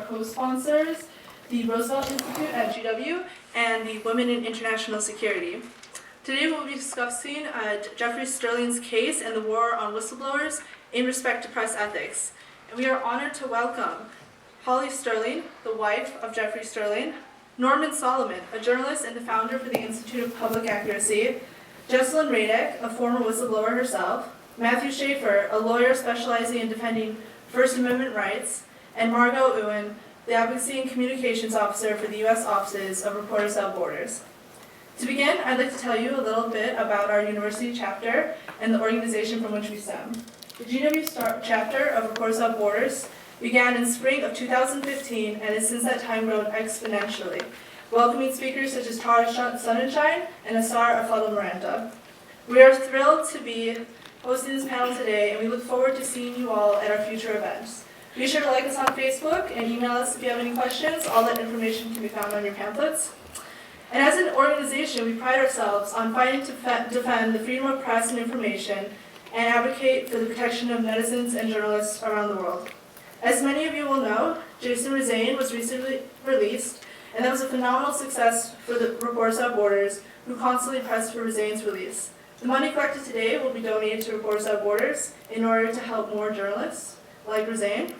Co-sponsors, the Roosevelt Institute at GW, and the Women in International Security. Today we'll be discussing Jeffrey Sterling's case and the war on whistleblowers in respect to press ethics. And we are honored to welcome Holly Sterling, the wife of Jeffrey Sterling, Norman Solomon, a journalist and the founder for the Institute of Public Accuracy, Jesselyn Radack, a former whistleblower herself, Matthew Schafer, a lawyer specializing in defending First Amendment rights, and Margaux Ewen, the Advocacy and Communications Officer for the U.S. Offices of Reporters Without Borders. To begin, I'd like to tell you a little bit about our university chapter and the organization from which we stem. The GW chapter of Reporters Without Borders began in spring of 2015 and has since that time grown exponentially, welcoming speakers such as Tara Sonnenschein and Asar Afadal-Miranda. We are thrilled to be hosting this panel today, and we look forward to seeing you all at our future events. Be sure to like us on Facebook and email us if you have any questions. All that information can be found on your pamphlets. And as an organization, we pride ourselves on fighting to defend the freedom of press and information and advocate for the protection of netizens and journalists around the world. As many of you will know, Jason Rezaian was recently released, and that was a phenomenal success for the Reporters Without Borders, who constantly pressed for Rezaian's release. The money collected today will be donated to Reporters Without Borders in order to help more journalists like Rezaian,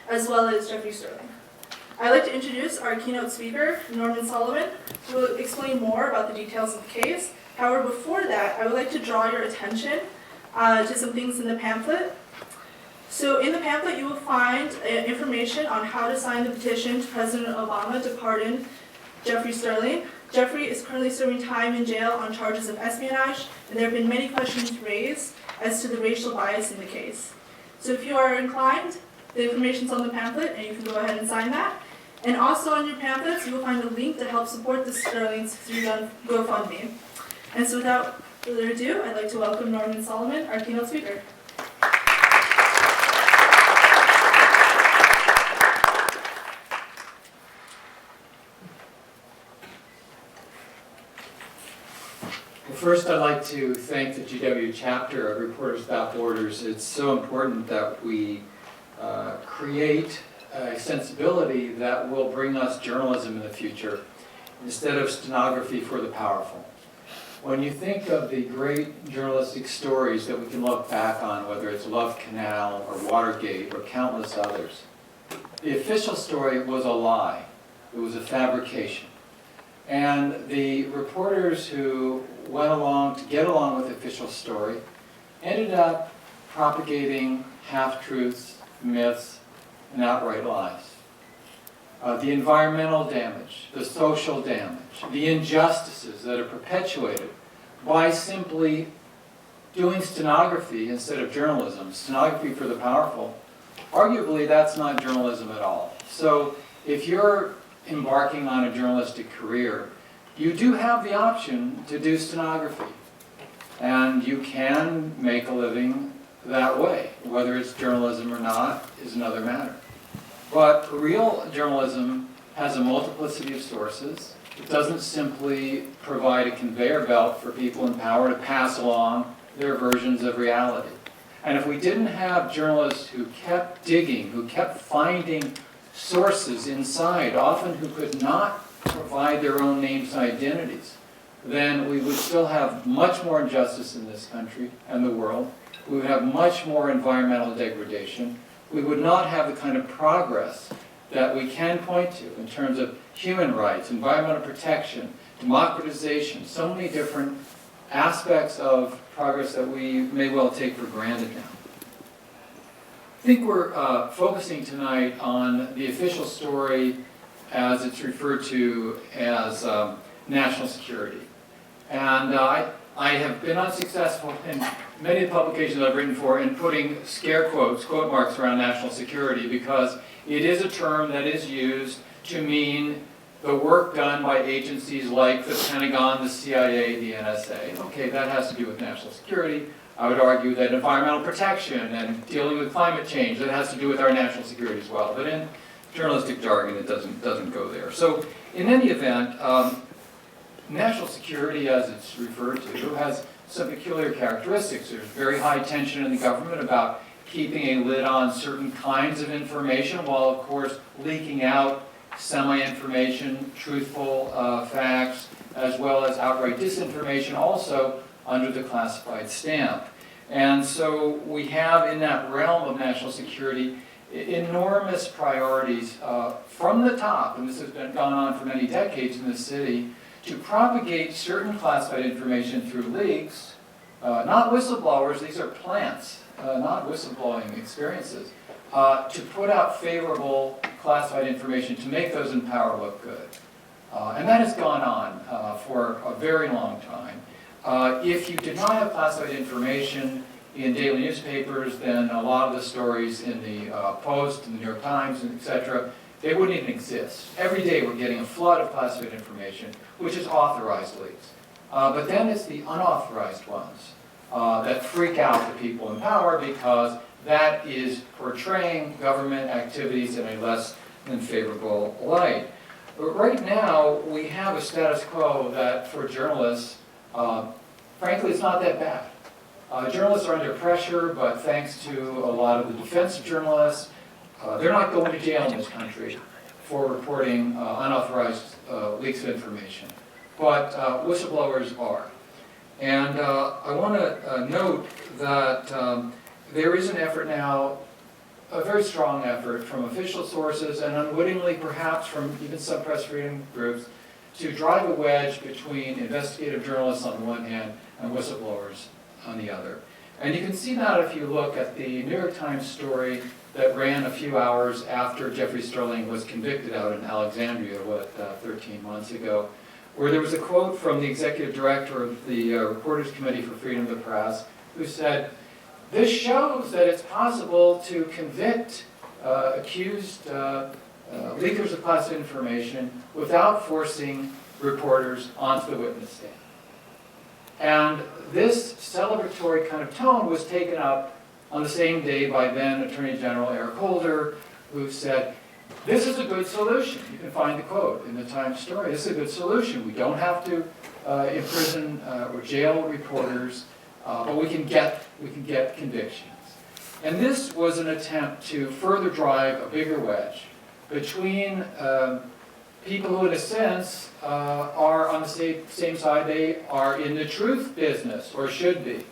as well as Jeffrey Sterling. I'd like to introduce our keynote speaker, Norman Solomon, who will explain more about the details of the case. However, before that, I would like to draw your attention to some things in the pamphlet. So in the pamphlet, you will find information on how to sign the petition to President Obama to pardon Jeffrey Sterling. Jeffrey is currently serving time in jail on charges of espionage, and there have been many questions raised as to the racial bias in the case. So if you are inclined, the information's on the pamphlet, and you can go ahead and sign that. And also on your pamphlets, you will find a link to help support the Sterlings through GoFundMe. And so without further ado, I'd like to welcome Norman Solomon, our keynote speaker. Well, first, I'd like to thank the GW chapter of Reporters Without Borders. It's so important that we create a sensibility that will bring us journalism in the future instead of stenography for the powerful. When you think of the great journalistic stories that we can look back on, whether it's Love Canal or Watergate or countless others, the official story was a lie. It was a fabrication. And the reporters who went along to get along with the official story ended up propagating half-truths, myths, and outright lies. The environmental damage, the social damage, the injustices that are perpetuated by simply doing stenography instead of journalism, stenography for the powerful, arguably that's not journalism at all. So if you're embarking on a journalistic career, you do have the option to do stenography. And you can make a living that way. Whether it's journalism or not is another matter. But real journalism has a multiplicity of sources. It doesn't simply provide a conveyor belt for people in power to pass along their versions of reality. And if we didn't have journalists who kept digging, who kept finding sources inside, often who could not provide their own names and identities, then we would still have much more injustice in this country and the world. We would have much more environmental degradation. We would not have the kind of progress that we can point to in terms of human rights, environmental protection, democratization, so many different aspects of progress that we may well take for granted now. I think we're focusing tonight on the official story as it's referred to as national security. And I have been unsuccessful in many of the publications I've written for in putting scare quotes, quote marks around national security, because it is a term that is used to mean the work done by agencies like the Pentagon, the CIA, the NSA. Okay, that has to do with national security. I would argue that environmental protection and dealing with climate change, that has to do with our national security as well. But in journalistic jargon, it doesn't go there. So in any event, national security, as it's referred to, has some peculiar characteristics. There's very high tension in the government about keeping a lid on certain kinds of information, while of course leaking out semi-information, truthful facts, as well as outright disinformation, also under the classified stamp. And so we have in that realm of national security enormous priorities from the top, and this has been gone on for many decades in the city, to propagate certain classified information through leaks, not whistleblowers, these are plants, not whistleblowing experiences, to put out favorable classified information to make those in power look good. And that has gone on for a very long time. If you did not have classified information in daily newspapers, then a lot of the stories in the Post, and the New York Times, and etc., they wouldn't even exist. Every day we're getting a flood of classified information, which is authorized leaks. But then it's the unauthorized ones that freak out the people in power, because that is portraying government activities in a less than favorable light. But right now, we have a status quo that for journalists, frankly, it's not that bad. Journalists are under pressure, but thanks to a lot of the defense of journalists, they're not going to jail in this country for reporting unauthorized leaks of information. But whistleblowers are. And I want to note that there is an effort now, a very strong effort from official sources, and unwittingly perhaps from even some press freedom groups, to drive a wedge between investigative journalists on the one hand and whistleblowers on the other. And you can see that if you look at the New York Times story that ran a few hours after Jeffrey Sterling was convicted out in Alexandria, 13 months ago, where there was a quote from the executive director of the Reporters Committee for Freedom of the Press, who said, "This shows that it's possible to convict accused leakers of classified information without forcing reporters onto the witness stand." And this celebratory kind of tone was taken up on the same day by then Attorney General Eric Holder, who said, "This is a good solution." You can find the quote in the Times story. "This is a good solution. We don't have to imprison or jail reporters, but we can get convictions." And this was an attempt to further drive a bigger wedge between people who, in a sense, are on the same side. They are in the truth business, or should be.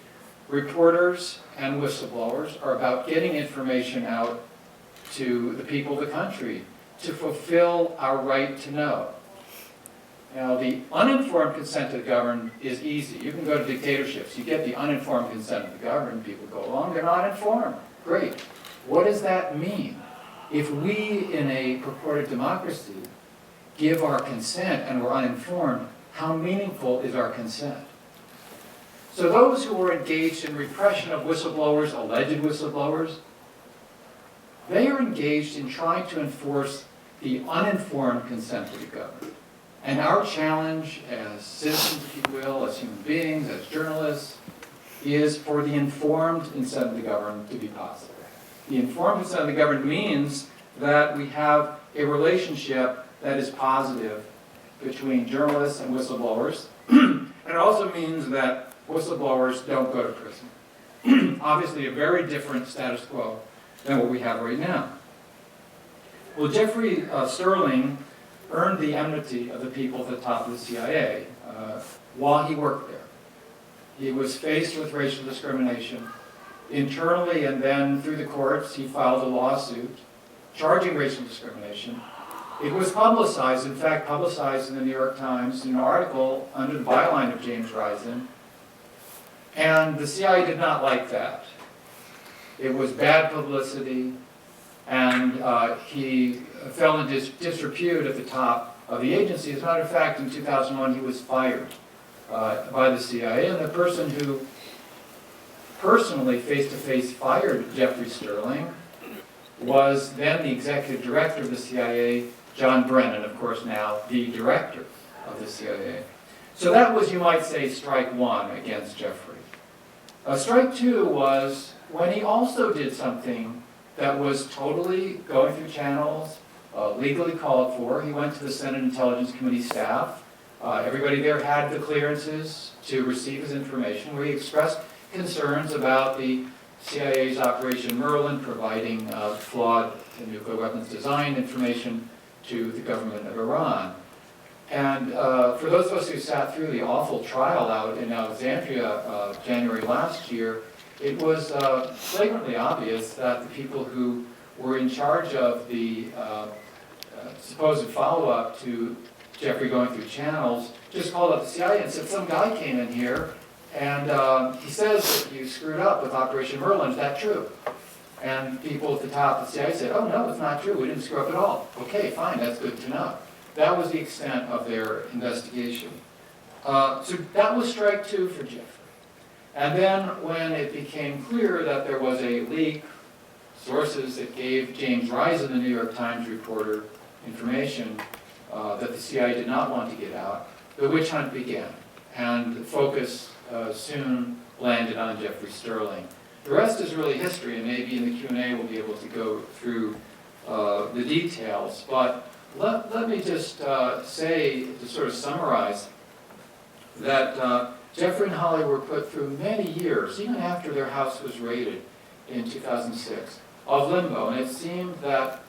Reporters and whistleblowers are about getting information out to the people of the country to fulfill our right to know. Now, the uninformed consent to the governed is easy. You can go to dictatorships. You get the uninformed consent of the governed. People go along. They're not informed. Great. What does that mean? If we, in a purported democracy, give our consent and we're uninformed, how meaningful is our consent? So those who are engaged in repression of whistleblowers, alleged whistleblowers, they are engaged in trying to enforce the uninformed consent of the government. And our challenge as citizens, if you will, as human beings, as journalists, is for the informed consent of the government to be possible. The informed consent of the government means that we have a relationship that is positive between journalists and whistleblowers. And it also means that whistleblowers don't go to prison. Obviously a very different status quo than what we have right now. Well, Jeffrey Sterling earned the enmity of the people at the top of the CIA while he worked there. He was faced with racial discrimination internally, and then through the courts he filed a lawsuit charging racial discrimination. It was publicized, in fact publicized in the New York Times, in an article under the byline of James Risen, and the CIA did not like that. It was bad publicity, and he fell into disrepute at the top of the agency. As a matter of fact, in 2001 he was fired by the CIA, and the person who personally face-to-face fired Jeffrey Sterling was then the executive director of the CIA, John Brennan, of course now the director of the CIA. So that was, you might say, strike one against Jeffrey. Strike two was when he also did something that was totally going through channels, legally called for. He went to the Senate Intelligence Committee staff. Everybody there had the clearances to receive his information, where he expressed concerns about the CIA's Operation Merlin providing flawed nuclear weapons design information to the government of Iran. And for those of us who sat through the awful trial out in Alexandria January last year, it was flagrantly obvious that the people who were in charge of the supposed follow-up to Jeffrey going through channels just called up the CIA and said, some guy came in here and he says that you screwed up with Operation Merlin. Is that true? And people at the top of the CIA said, oh no, it's not true. We didn't screw up at all. Okay, fine, that's good to know. That was the extent of their investigation. So that was strike two for Jeffrey. And then when it became clear that there was a leak, sources that gave James Risen, the New York Times reporter, information that the CIA did not want to get out, the witch hunt began. And the focus soon landed on Jeffrey Sterling. The rest is really history, and maybe in the Q&A we'll be able to go through the details. But let me just say, to sort of summarize, that Jeffrey and Holly were put through many years, even after their house was raided in 2006, of limbo. And it seemed that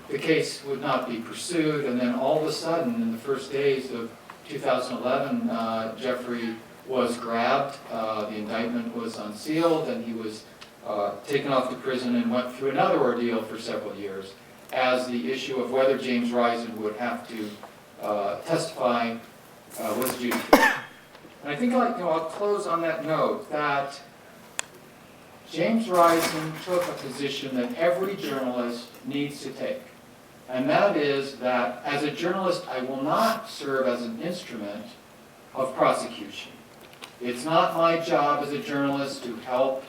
the case would not be pursued, and then all of a sudden, in the first days of 2011, Jeffrey was grabbed, the indictment was unsealed, and he was taken off to prison and went through another ordeal for several years as the issue of whether James Risen would have to testify was adjudicated. And I think I'll close on that note that James Risen took a position that every journalist needs to take. And that is that as a journalist, I will not serve as an instrument of prosecution. It's not my job as a journalist to help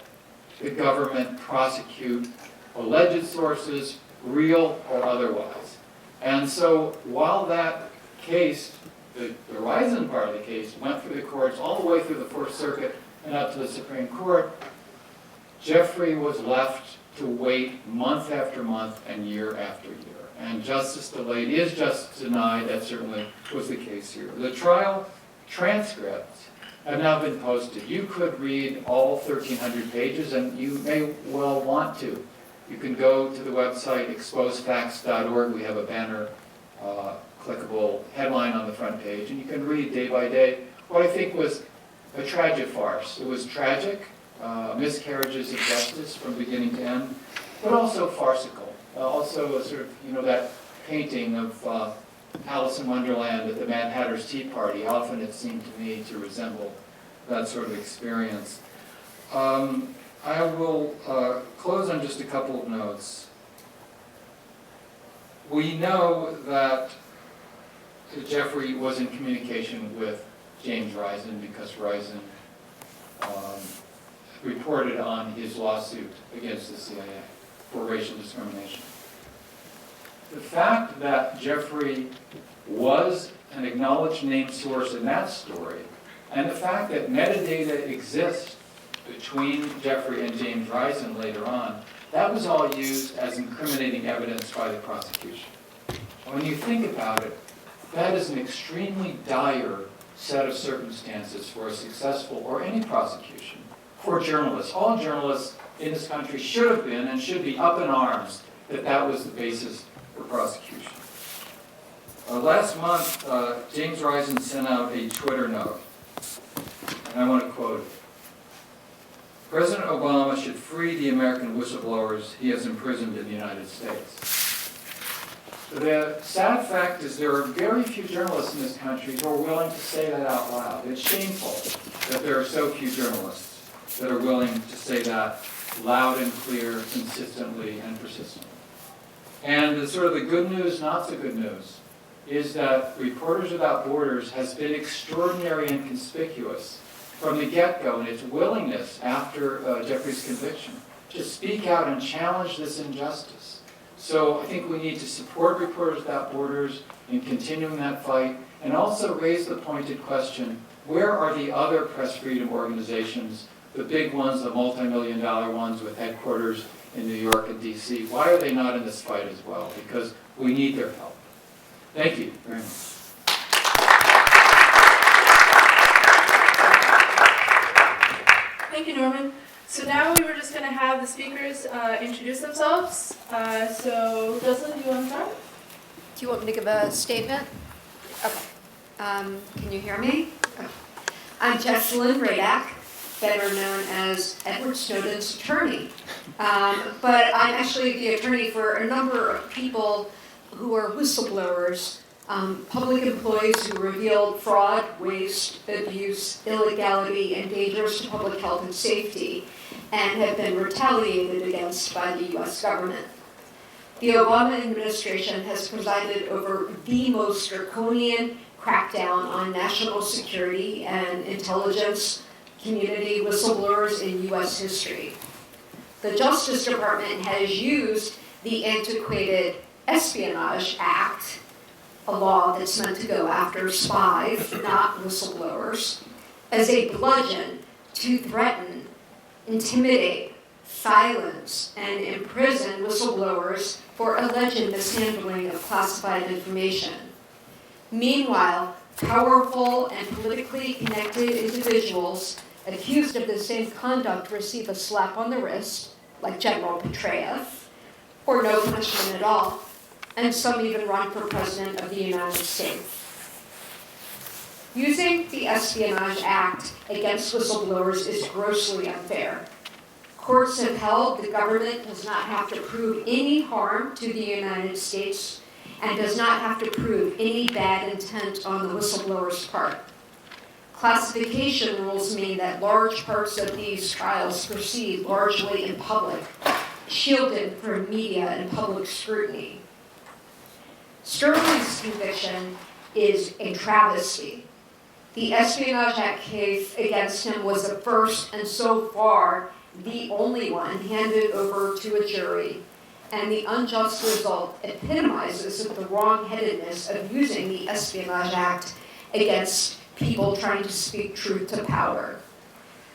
the government prosecute alleged sources, real or otherwise. And so while that case, the Risen part of the case, went through the courts all the way through the Fourth Circuit and up to the Supreme Court, Jeffrey was left to wait month after month and year after year. And justice delayed is justice denied. That certainly was the case here. The trial transcripts have now been posted. You could read all 1,300 pages, and you may well want to. You can go to the website exposefacts.org. We have a banner, clickable headline on the front page, and you can read day by day what I think was a tragic farce. It was tragic, miscarriages of justice from beginning to end, but also farcical. Also a sort of, that painting of Alice in Wonderland at the Mad Hatter's Tea Party. Often it seemed to me to resemble that sort of experience. I will close on just a couple of notes. We know that Jeffrey was in communication with James Risen because Risen reported on his lawsuit against the CIA for racial discrimination. The fact that Jeffrey was an acknowledged named source in that story, and the fact that metadata exists between Jeffrey and James Risen later on, that was all used as incriminating evidence by the prosecution. When you think about it, that is an extremely dire set of circumstances for a successful or any prosecution for journalists. All journalists in this country should have been and should be up in arms that that was the basis for prosecution. Last month, James Risen sent out a Twitter note, and I want to quote it. President Obama should free the American whistleblowers he has imprisoned in the United States. The sad fact is there are very few journalists in this country who are willing to say that out loud. It's shameful that there are so few journalists that are willing to say that loud and clear, consistently and persistently. And the sort of the good news, not so good news, is that Reporters Without Borders has been extraordinary and conspicuous from the get-go in its willingness after Jeffrey's conviction to speak out and challenge this injustice. So I think we need to support Reporters Without Borders in continuing that fight and also raise the pointed question, where are the other press freedom organizations, the big ones, the multi-million-dollar ones with headquarters in New York and DC? Why are they not in this fight as well? Because we need their help. Thank you very much. Thank you, Norman. So now we were just going to have the speakers introduce themselves. So, Jesselyn, do you want to start? Do you want me to give a statement? Okay. Can you hear me? Okay. I'm Jesselyn Radack, better known as Edward Snowden's attorney. But I'm actually the attorney for a number of people who are whistleblowers, public employees who revealed fraud, waste, abuse, illegality, and dangers to public health and safety, and have been retaliated against by the U.S. government. The Obama administration has presided over the most draconian crackdown on national security and intelligence community whistleblowers in U.S. history. The Justice Department has used the antiquated Espionage Act, a law that's meant to go after spies, not whistleblowers, as a bludgeon to threaten, intimidate, silence, and imprison whistleblowers for alleged mishandling of classified information. Meanwhile, powerful and politically connected individuals accused of the same conduct receive a slap on the wrist, like General Petraeus, or no punishment at all, and some even run for President of the United States. Using the Espionage Act against whistleblowers is grossly unfair. Courts have held the government does not have to prove any harm to the United States and does not have to prove any bad intent on the whistleblower's part. Classification rules mean that large parts of these trials proceed largely in public, shielded from media and public scrutiny. Sterling's conviction is a travesty. The Espionage Act case against him was the first and so far the only one handed over to a jury, and the unjust result epitomizes the wrong-headedness of using the Espionage Act against people trying to speak truth to power.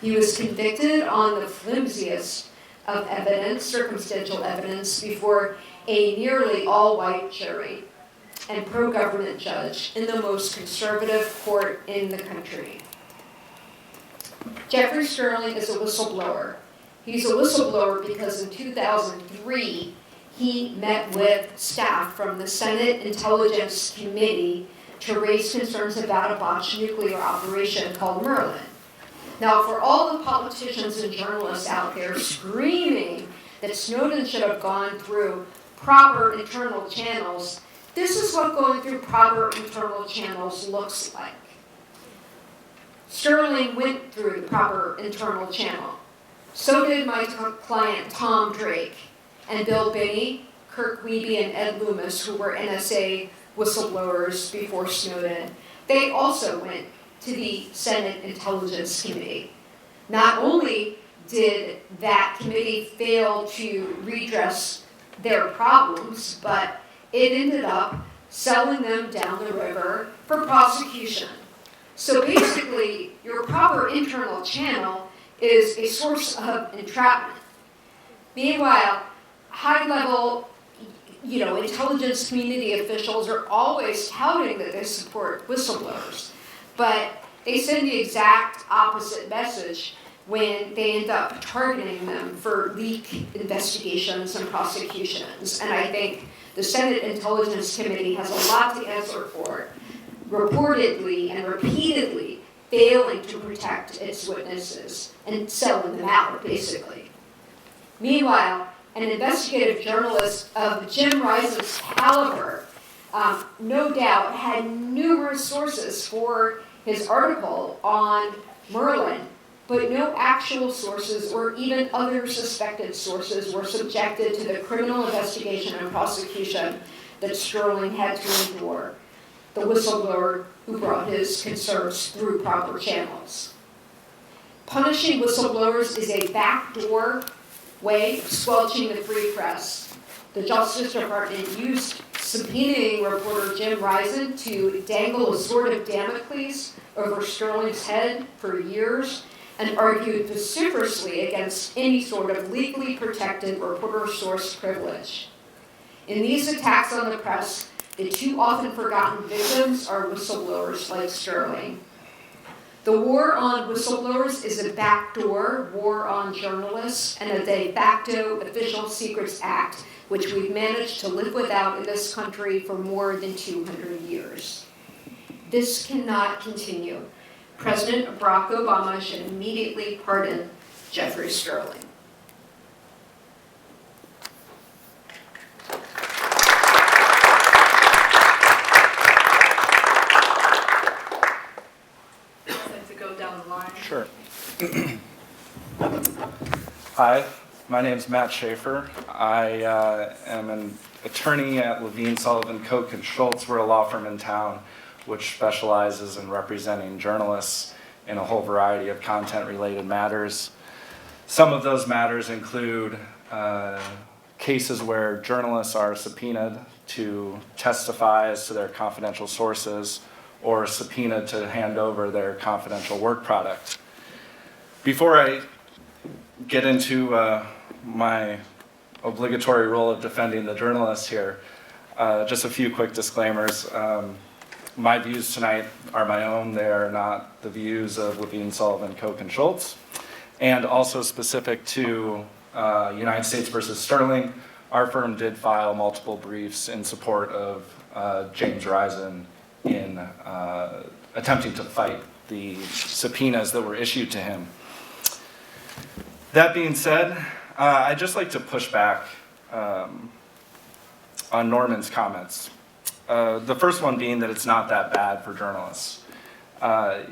He was convicted on the flimsiest of evidence, circumstantial evidence, before a nearly all-white jury and pro-government judge in the most conservative court in the country. Jeffrey Sterling is a whistleblower. He's a whistleblower because in 2003, he met with staff from the Senate Intelligence Committee to raise concerns about a botched nuclear operation called Merlin. Now, for all the politicians and journalists out there screaming that Snowden should have gone through proper internal channels, this is what going through proper internal channels looks like. Sterling went through the proper internal channel. So did my client Tom Drake and Bill Binney, Kirk Wiebe, and Ed Loomis, who were NSA whistleblowers before Snowden. They also went to the Senate Intelligence Committee. Not only did that committee fail to redress their problems, but it ended up selling them down the river for prosecution. So basically, your proper internal channel is a source of entrapment. Meanwhile, high-level, intelligence community officials are always touting that they support whistleblowers, but they send the exact opposite message when they end up targeting them for leak investigations and prosecutions. And I think the Senate Intelligence Committee has a lot to answer for, reportedly and repeatedly failing to protect its witnesses and selling them out, basically. Meanwhile, an investigative journalist of Jim Rice's caliber, no doubt had numerous sources for his article on Merlin, but no actual sources or even other suspected sources were subjected to the criminal investigation and prosecution that Sterling had to endure, the whistleblower who brought his concerns through proper channels. Punishing whistleblowers is a backdoor way of squelching the free press. The Justice Department used subpoenaing reporter Jim Risen to dangle a sword of Damocles over Sterling's head for years and argued vociferously against any sort of legally protected reporter source privilege. In these attacks on the press, the too often forgotten victims are whistleblowers like Sterling. The war on whistleblowers is a backdoor war on journalists and a de facto Official Secrets Act, which we've managed to live without in this country for more than 200 years. This cannot continue. President Barack Obama should immediately pardon Jeffrey Sterling. Sure. Hi, my name is Matt Schafer. I am an attorney at Levine, Sullivan, Koch & Schultz. We're a law firm in town which specializes in representing journalists in a whole variety of content-related matters. Some of those matters include cases where journalists are subpoenaed to testify as to their confidential sources or subpoenaed to hand over their confidential work product. Before I get into my obligatory role of defending the journalists here, just a few quick disclaimers. My views tonight are my own. They are not the views of Levine, Sullivan, Koch & Schultz. And also specific to United States versus Sterling, our firm did file multiple briefs in support of James Risen in attempting to fight the subpoenas that were issued to him. That being said, I'd just like to push back on Norman's comments. The first one being that it's not that bad for journalists. I'm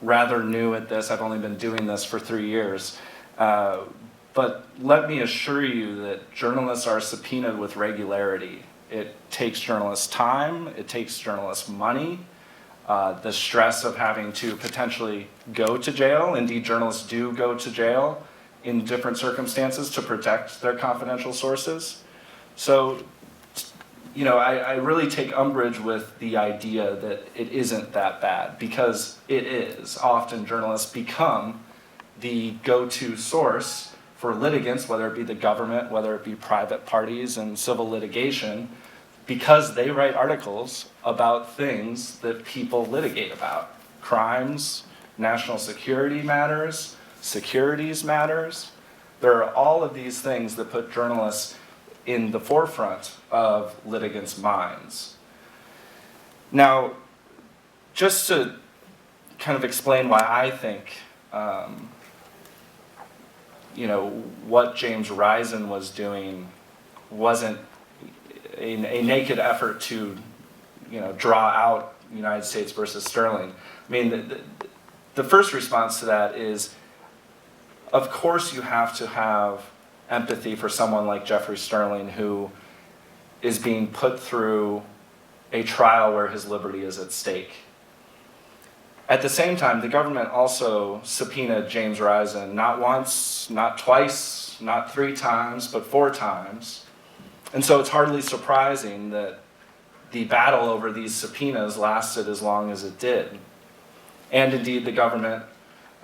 rather new at this. I've only been doing this for 3 years. But let me assure you that journalists are subpoenaed with regularity. It takes journalists time, it takes journalists money, the stress of having to potentially go to jail. Indeed, journalists do go to jail in different circumstances to protect their confidential sources. So, I really take umbrage with the idea that it isn't that bad, because it is. Often journalists become the go-to source for litigants, whether it be the government, whether it be private parties in civil litigation, because they write articles about things that people litigate about. Crimes, national security matters, securities matters. There are all of these things that put journalists in the forefront of litigants' minds. Now, just to kind of explain why I think what James Risen was doing wasn't a naked effort to, draw out United States versus Sterling. I mean, the first response to that is, of course you have to have empathy for someone like Jeffrey Sterling, who is being put through a trial where his liberty is at stake. At the same time, the government also subpoenaed James Risen not once, not twice, not 3 times, but 4 times. And so it's hardly surprising that the battle over these subpoenas lasted as long as it did. And indeed, the government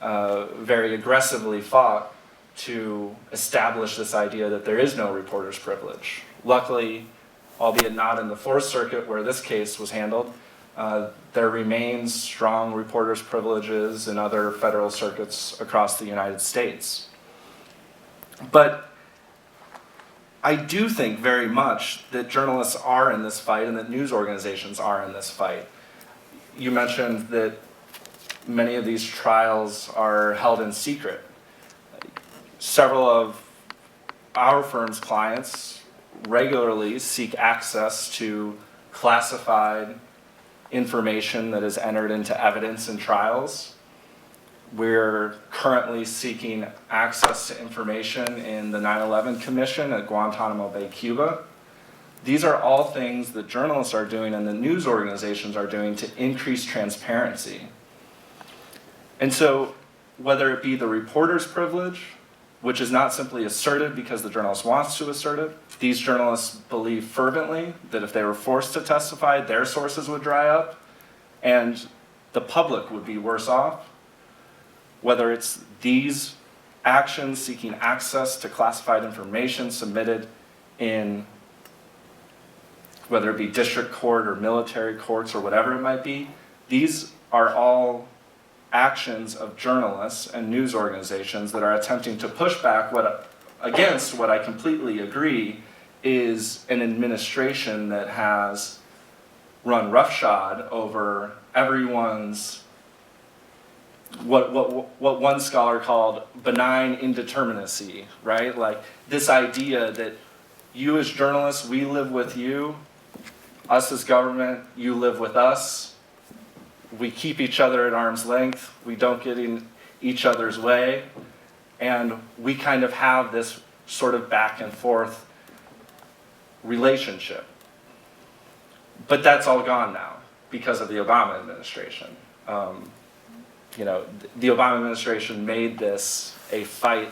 very aggressively fought to establish this idea that there is no reporter's privilege. Luckily, albeit not in the Fourth Circuit where this case was handled, there remains strong reporter's privileges in other federal circuits across the United States. But I do think very much that journalists are in this fight and that news organizations are in this fight. You mentioned that many of these trials are held in secret. Several of our firm's clients regularly seek access to classified information that is entered into evidence in trials. We're currently seeking access to information in the 9/11 Commission at Guantanamo Bay, Cuba. These are all things that journalists are doing and the news organizations are doing to increase transparency. And so, whether it be the reporter's privilege, which is not simply asserted because the journalist wants to assert it, these journalists believe fervently that if they were forced to testify, their sources would dry up and the public would be worse off. Whether it's these actions seeking access to classified information submitted in, whether it be district court or military courts or whatever it might be, these are all actions of journalists and news organizations that are attempting to push back against what I completely agree is an administration that has run roughshod over everyone's what one scholar called benign indeterminacy, right? Like this idea that you as journalists, we live with you, us as government, you live with us. We keep each other at arm's length. We don't get in each other's way. And we kind of have this sort of back and forth relationship. But that's all gone now because of the Obama administration. The Obama administration made this a fight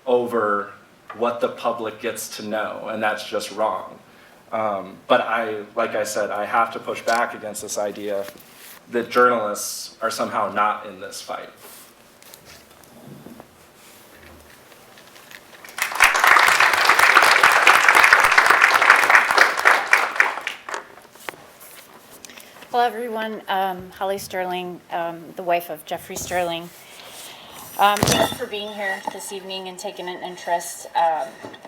over what the public gets to know, and that's just wrong. But like I said, I have to push back against this idea that journalists are somehow not in this fight. Hello, everyone. Holly Sterling, the wife of Jeffrey Sterling. Thanks for being here this evening and taking an interest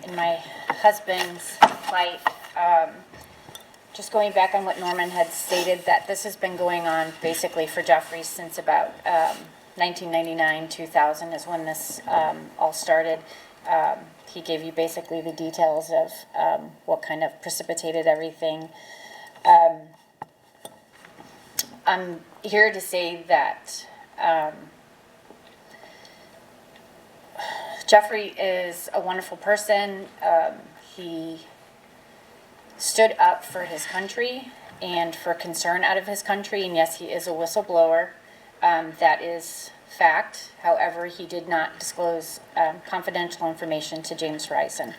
in my husband's plight. Just going back on what Norman had stated, that this has been going on basically for Jeffrey since about 1999, 2000 is when this all started. He gave you basically the details of what kind of precipitated everything. I'm here to say that Jeffrey is a wonderful person. He stood up for his country and for concern out of his country, and yes, he is a whistleblower. That is fact. However, he did not disclose confidential information to James Risen.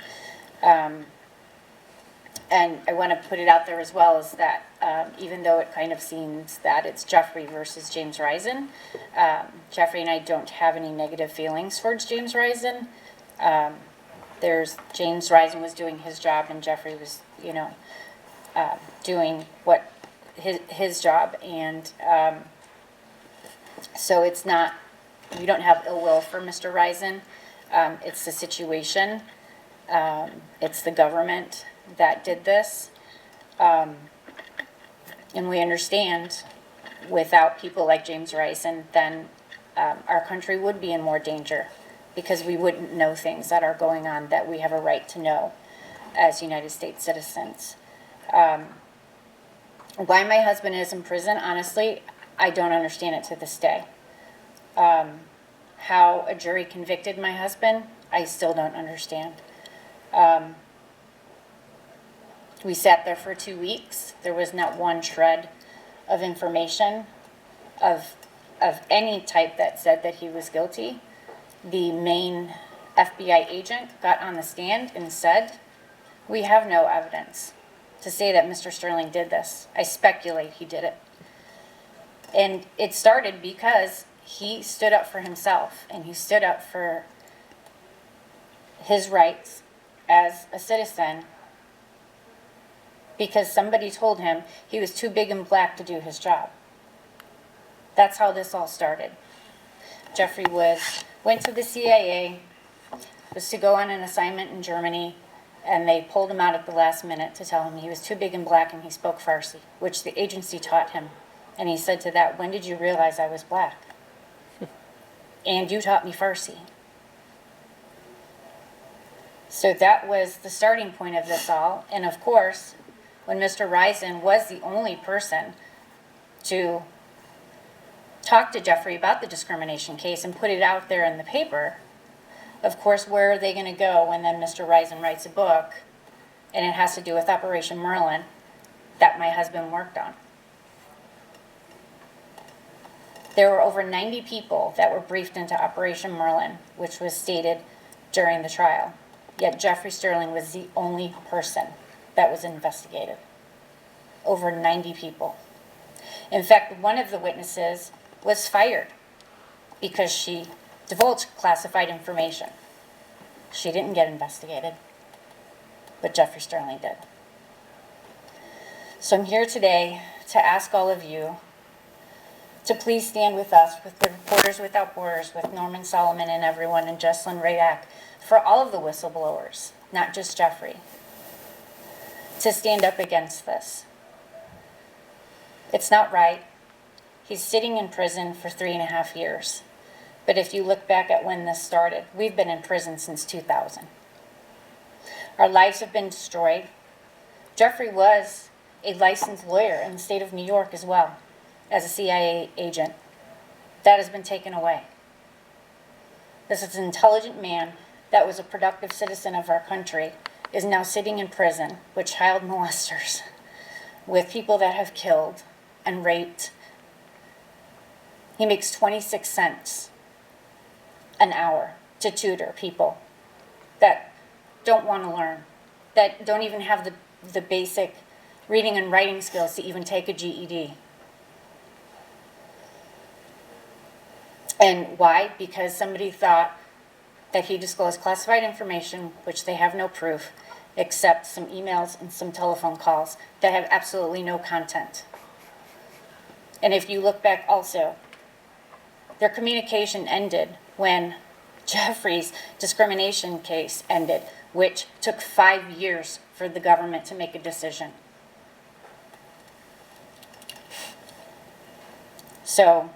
And I want to put it out there as well is that even though it kind of seems that it's Jeffrey versus James Risen, Jeffrey and I don't have any negative feelings towards James Risen. James Risen was doing his job and Jeffrey was, doing what his job. And so it's not, we don't have ill will for Mr. Risen. It's the situation. It's the government that did this, and we understand without people like James Risen, then our country would be in more danger because we wouldn't know things that are going on that we have a right to know as United States citizens. Why my husband is in prison, honestly, I don't understand it to this day. How a jury convicted my husband, I still don't understand. We sat there for 2 weeks. There was not one shred of information of any type that said that he was guilty. The main FBI agent got on the stand and said, "We have no evidence to say that Mr. Sterling did this. I speculate he did it." And it started because he stood up for himself and he stood up for his rights as a citizen because somebody told him he was too big and black to do his job. That's how this all started. Jeffrey went to the CIA, was to go on an assignment in Germany, and they pulled him out at the last minute to tell him he was too big and black and he spoke Farsi, which the agency taught him. And he said to that, "When did you realize I was black?" "And you taught me Farsi." So that was the starting point of this all. And of course, when Mr. Risen was the only person to talk to Jeffrey about the discrimination case and put it out there in the paper, of course, where are they going to go when then Mr. Risen writes a book, and it has to do with Operation Merlin that my husband worked on? There were over 90 people that were briefed into Operation Merlin, which was stated during the trial. Yet Jeffrey Sterling was the only person that was investigated. Over 90 people. In fact, one of the witnesses was fired because she divulged classified information. She didn't get investigated, but Jeffrey Sterling did. So I'm here today to ask all of you to please stand with us, with the Reporters Without Borders, with Norman Solomon and everyone, and Jesselyn Radack, for all of the whistleblowers, not just Jeffrey, to stand up against this. It's not right. He's sitting in prison for 3.5 years. But if you look back at when this started, we've been in prison since 2000. Our lives have been destroyed. Jeffrey was a licensed lawyer in the state of New York as well, as a CIA agent. That has been taken away. This is an intelligent man that was a productive citizen of our country, is now sitting in prison with child molesters, with people that have killed and raped. He makes 26 cents an hour to tutor people that don't want to learn, that don't even have the basic reading and writing skills to even take a GED. And why? Because somebody thought that he disclosed classified information, which they have no proof, except some emails and some telephone calls that have absolutely no content. And if you look back also, their communication ended when Jeffrey's discrimination case ended, which took 5 years for the government to make a decision. So,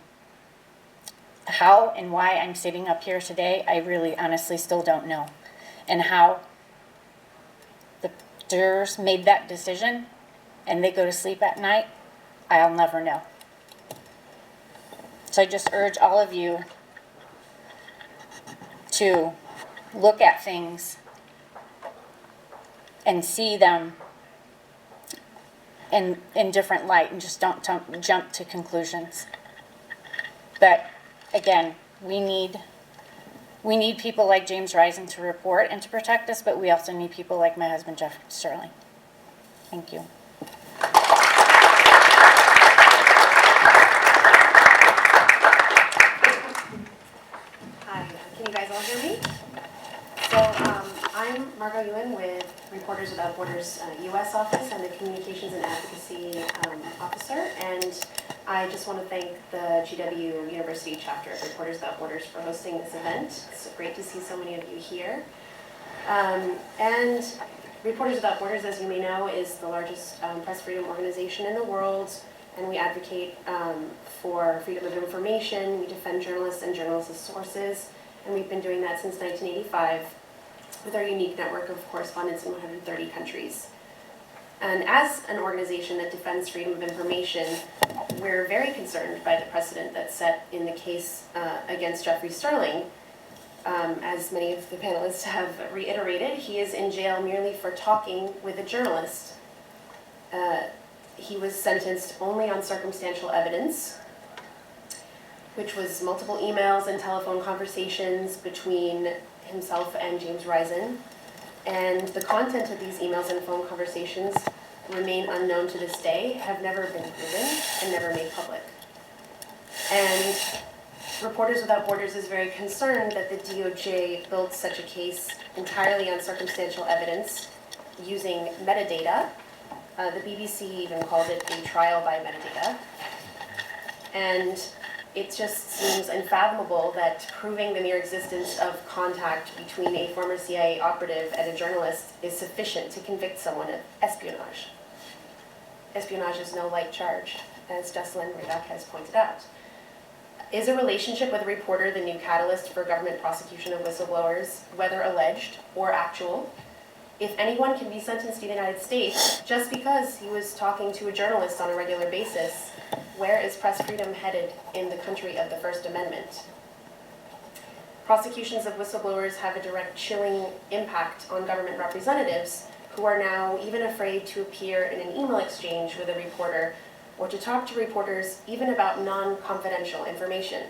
how and why I'm sitting up here today, I really honestly still don't know. And how the jurors made that decision and they go to sleep at night, I'll never know. So I just urge all of you to look at things and see them in different light and just don't jump to conclusions. But again, we need people like James Risen to report and to protect us, but we also need people like my husband, Jeff Sterling. Thank you. Hi, can you guys all hear me? So I'm Margaux Ewen with Reporters Without Borders U.S. office. I'm the Communications and Advocacy Officer, and I just want to thank the GW University chapter of Reporters Without Borders for hosting this event. It's great to see so many of you here. And Reporters Without Borders, as you may know, is the largest press freedom organization in the world, and we advocate for freedom of information. We defend journalists and journalists' sources, and we've been doing that since 1985 with our unique network of correspondents in 130 countries. And as an organization that defends freedom of information, we're very concerned by the precedent that's set in the case against Jeffrey Sterling. As many of the panelists have reiterated, he is in jail merely for talking with a journalist. He was sentenced only on circumstantial evidence, which was multiple emails and telephone conversations between himself and James Risen. And the content of these emails and phone conversations remain unknown to this day, have never been proven, and never made public. And Reporters Without Borders is very concerned that the DOJ built such a case entirely on circumstantial evidence using metadata. The BBC even called it a trial by metadata. And it just seems unfathomable that proving the mere existence of contact between a former CIA operative and a journalist is sufficient to convict someone of espionage. Espionage is no light charge, as Jesselyn Radack has pointed out. Is a relationship with a reporter the new catalyst for government prosecution of whistleblowers, whether alleged or actual? If anyone can be sentenced in the United States just because he was talking to a journalist on a regular basis, where is press freedom headed in the country of the First Amendment? Prosecutions of whistleblowers have a direct chilling impact on government representatives who are now even afraid to appear in an email exchange with a reporter or to talk to reporters even about non-confidential information.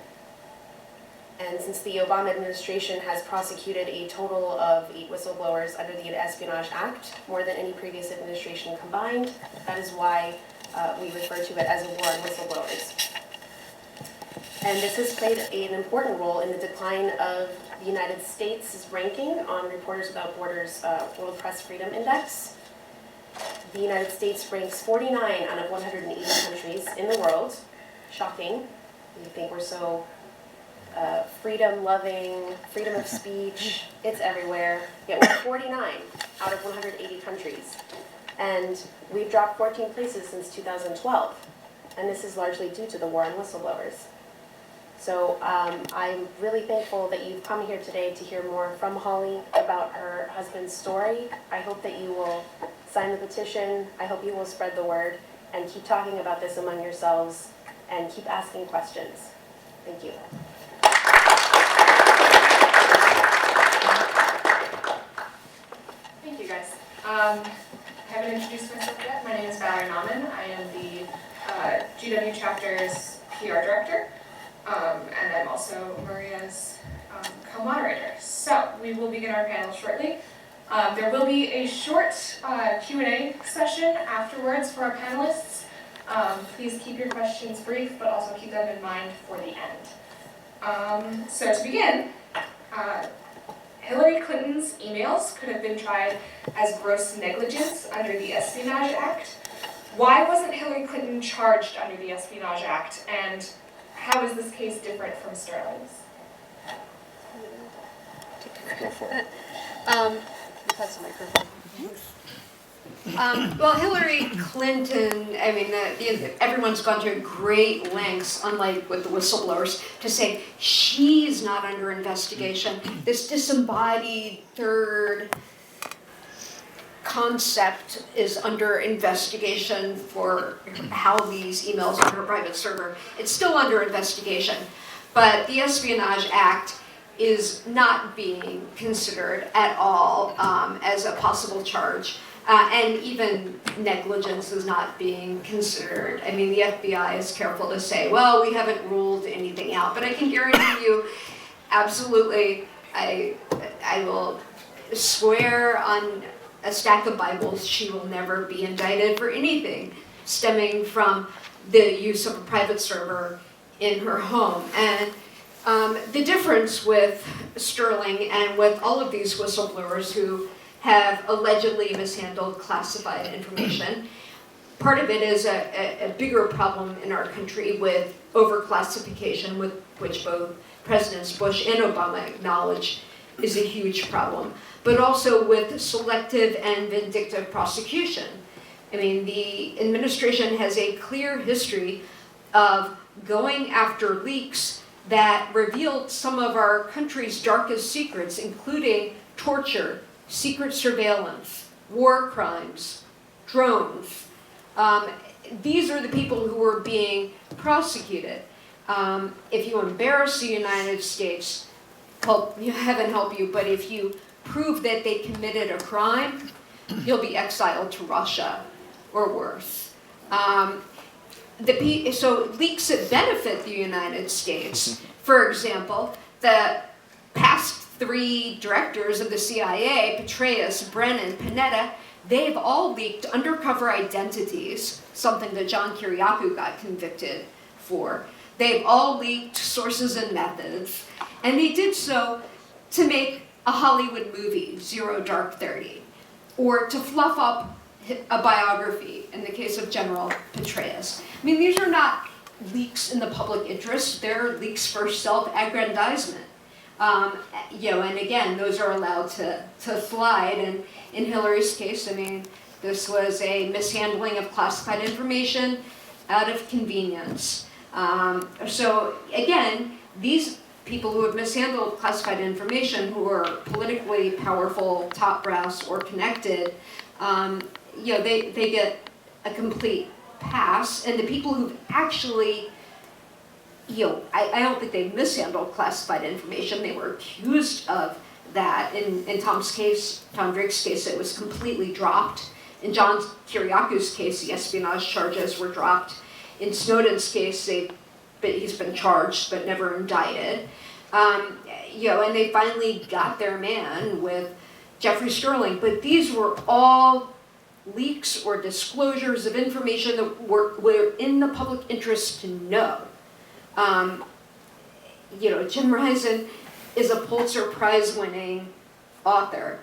And since the Obama administration has prosecuted a total of 8 whistleblowers under the Espionage Act, more than any previous administration combined, that is why we refer to it as a war on whistleblowers. And this has played an important role in the decline of the United States' ranking on Reporters Without Borders' World Press Freedom Index. The United States ranks 49 out of 180 countries in the world. Shocking. You think we're so freedom-loving, freedom of speech, it's everywhere. Yet we're 49 out of 180 countries. And we've dropped 14 places since 2012. And this is largely due to the war on whistleblowers. So I'm really thankful that you've come here today to hear more from Holly about her husband's story. I hope that you will sign the petition. I hope you will spread the word and keep talking about this among yourselves and keep asking questions. Thank you. Thank you, guys. I haven't introduced myself yet. My name is Valerie Nauman. I am the GW chapter's PR director, and I'm also Maria's co-moderator. So we will begin our panel shortly. There will be a short Q&A session afterwards for our panelists. Please keep your questions brief, but also keep them in mind for the end. So to begin, Hillary Clinton's emails could have been tried as gross negligence under the Espionage Act. Why wasn't Hillary Clinton charged under the Espionage Act, and how is this case different from Sterling's? Go for it. That's the microphone. Well, Hillary Clinton, I mean, everyone's gone to great lengths, unlike with the whistleblowers, to say she's not under investigation. This disembodied third concept is under investigation for how these emails on her private server. It's still under investigation, but the Espionage Act is not being considered at all as a possible charge. And even negligence is not being considered. I mean, the FBI is careful to say, well, we haven't ruled anything out. But I can guarantee you, absolutely, I will swear on a stack of Bibles she will never be indicted for anything stemming from the use of a private server in her home. And the difference with Sterling and with all of these whistleblowers who have allegedly mishandled classified information, part of it is a bigger problem in our country with overclassification, with which both Presidents Bush and Obama acknowledge is a huge problem, but also with selective and vindictive prosecution. I mean, the administration has a clear history of going after leaks that revealed some of our country's darkest secrets, including torture, secret surveillance, war crimes, drones. These are the people who are being prosecuted. If you embarrass the United States, heaven help you, but if you prove that they committed a crime, you'll be exiled to Russia or worse. So leaks that benefit the United States, for example, the past 3 directors of the CIA, Petraeus, Brennan, Panetta, they've all leaked undercover identities, something that John Kiriakou got convicted for. They've all leaked sources and methods, and they did so to make a Hollywood movie, Zero Dark 30, or to fluff up a biography in the case of General Petraeus. I mean, these are not leaks in the public interest, they're leaks for self-aggrandizement. And again, those are allowed to slide, and in Hillary's case, I mean, this was a mishandling of classified information out of convenience. So again, these people who have mishandled classified information, who are politically powerful, top brass, or connected, they get a complete pass. And the people who've actually, I don't think they mishandled classified information. They were accused of that. In Tom Drake's case, it was completely dropped. In John Kiriaku's case, the espionage charges were dropped. In Snowden's case, he's been charged but never indicted. And they finally got their man with Jeffrey Sterling. But these were all leaks or disclosures of information that were in the public interest to know. Jim Risen is a Pulitzer Prize-winning author.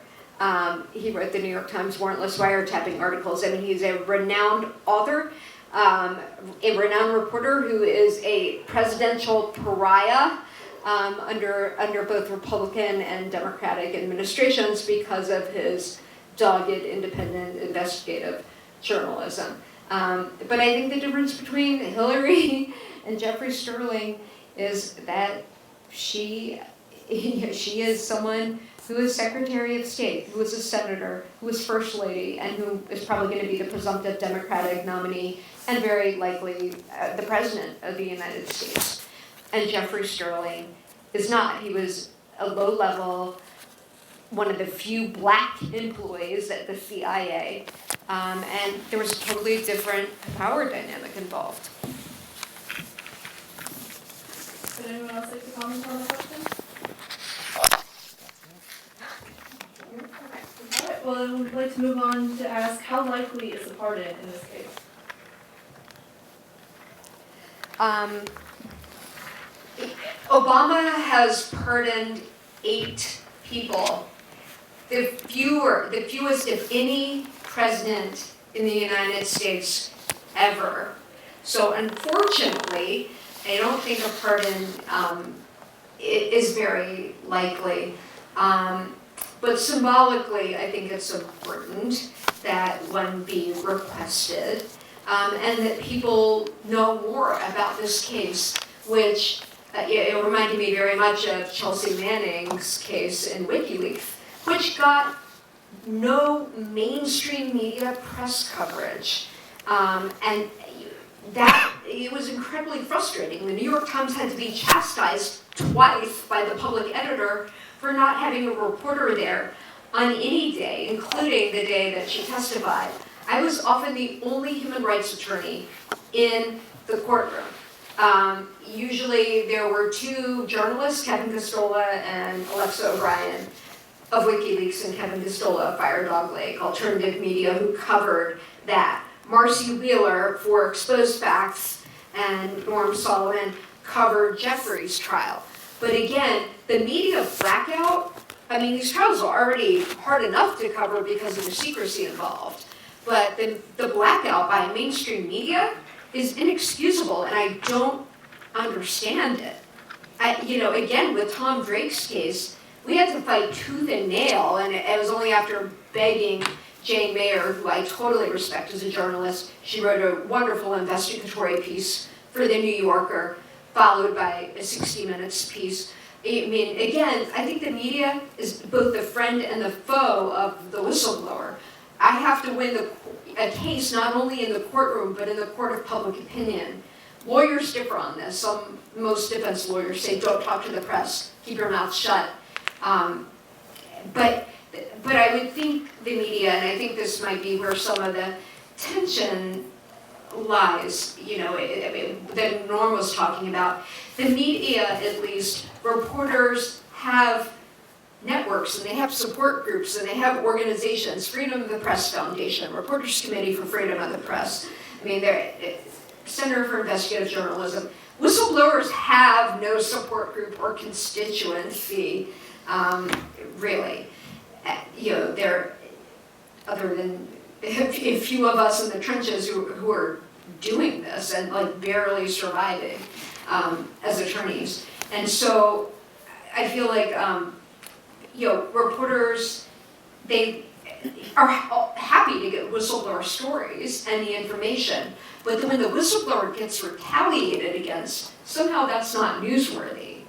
He wrote the New York Times warrantless wiretapping articles. I mean, he's a renowned author, a renowned reporter who is a presidential pariah under both Republican and Democratic administrations because of his dogged, independent, investigative journalism. But I think the difference between Hillary and Jeffrey Sterling is that she is someone who is Secretary of State, who is a senator, who is First Lady, and who is probably going to be the presumptive Democratic nominee, and very likely the President of the United States. And Jeffrey Sterling is not. He was a low-level, one of the few black employees at the CIA, and there was a totally different power dynamic involved. Would anyone else like to comment on the question? All right, well, I would like to move on to ask, how likely is a pardon in this case? Obama has pardoned 8 people, the fewest of any president in the United States ever. So unfortunately, I don't think a pardon is very likely. But symbolically, I think it's important that one be requested, and that people know more about this case, which it reminded me very much of Chelsea Manning's case in WikiLeaks, which got no mainstream media press coverage. And that, it was incredibly frustrating. The New York Times had to be chastised twice by the public editor for not having a reporter there on any day, including the day that she testified. I was often the only human rights attorney in the courtroom. Usually there were 2 journalists, Kevin Costola and Alexa O'Brien of WikiLeaks, and Kevin Costola of Fire Dog Lake, alternative media, who covered that. Marcy Wheeler for Exposed Facts and Norm Solomon covered Jeffrey's trial. But again, the media blackout, I mean, these trials are already hard enough to cover because of the secrecy involved. But the blackout by mainstream media is inexcusable, and I don't understand it. Again, with Tom Drake's case, we had to fight tooth and nail, and it was only after begging Jane Mayer, who I totally respect as a journalist. She wrote a wonderful investigatory piece for The New Yorker, followed by a 60 Minutes piece. I mean, again, I think the media is both the friend and the foe of the whistleblower. I have to win a case not only in the courtroom, but in the court of public opinion. Lawyers differ on this. Most defense lawyers say, don't talk to the press, keep your mouth shut. But I would think the media, and I think this might be where some of the tension lies, that Norm was talking about. The media, at least, reporters have networks, and they have support groups, and they have organizations, Freedom of the Press Foundation, Reporters Committee for Freedom of the Press. I mean, they're Center for Investigative Journalism. Whistleblowers have no support group or constituency, really. They're, other than a few of us in the trenches who are doing this and like barely surviving as attorneys. And so I feel like, reporters, they are happy to get whistleblower stories and the information, but then when the whistleblower gets retaliated against, somehow that's not newsworthy.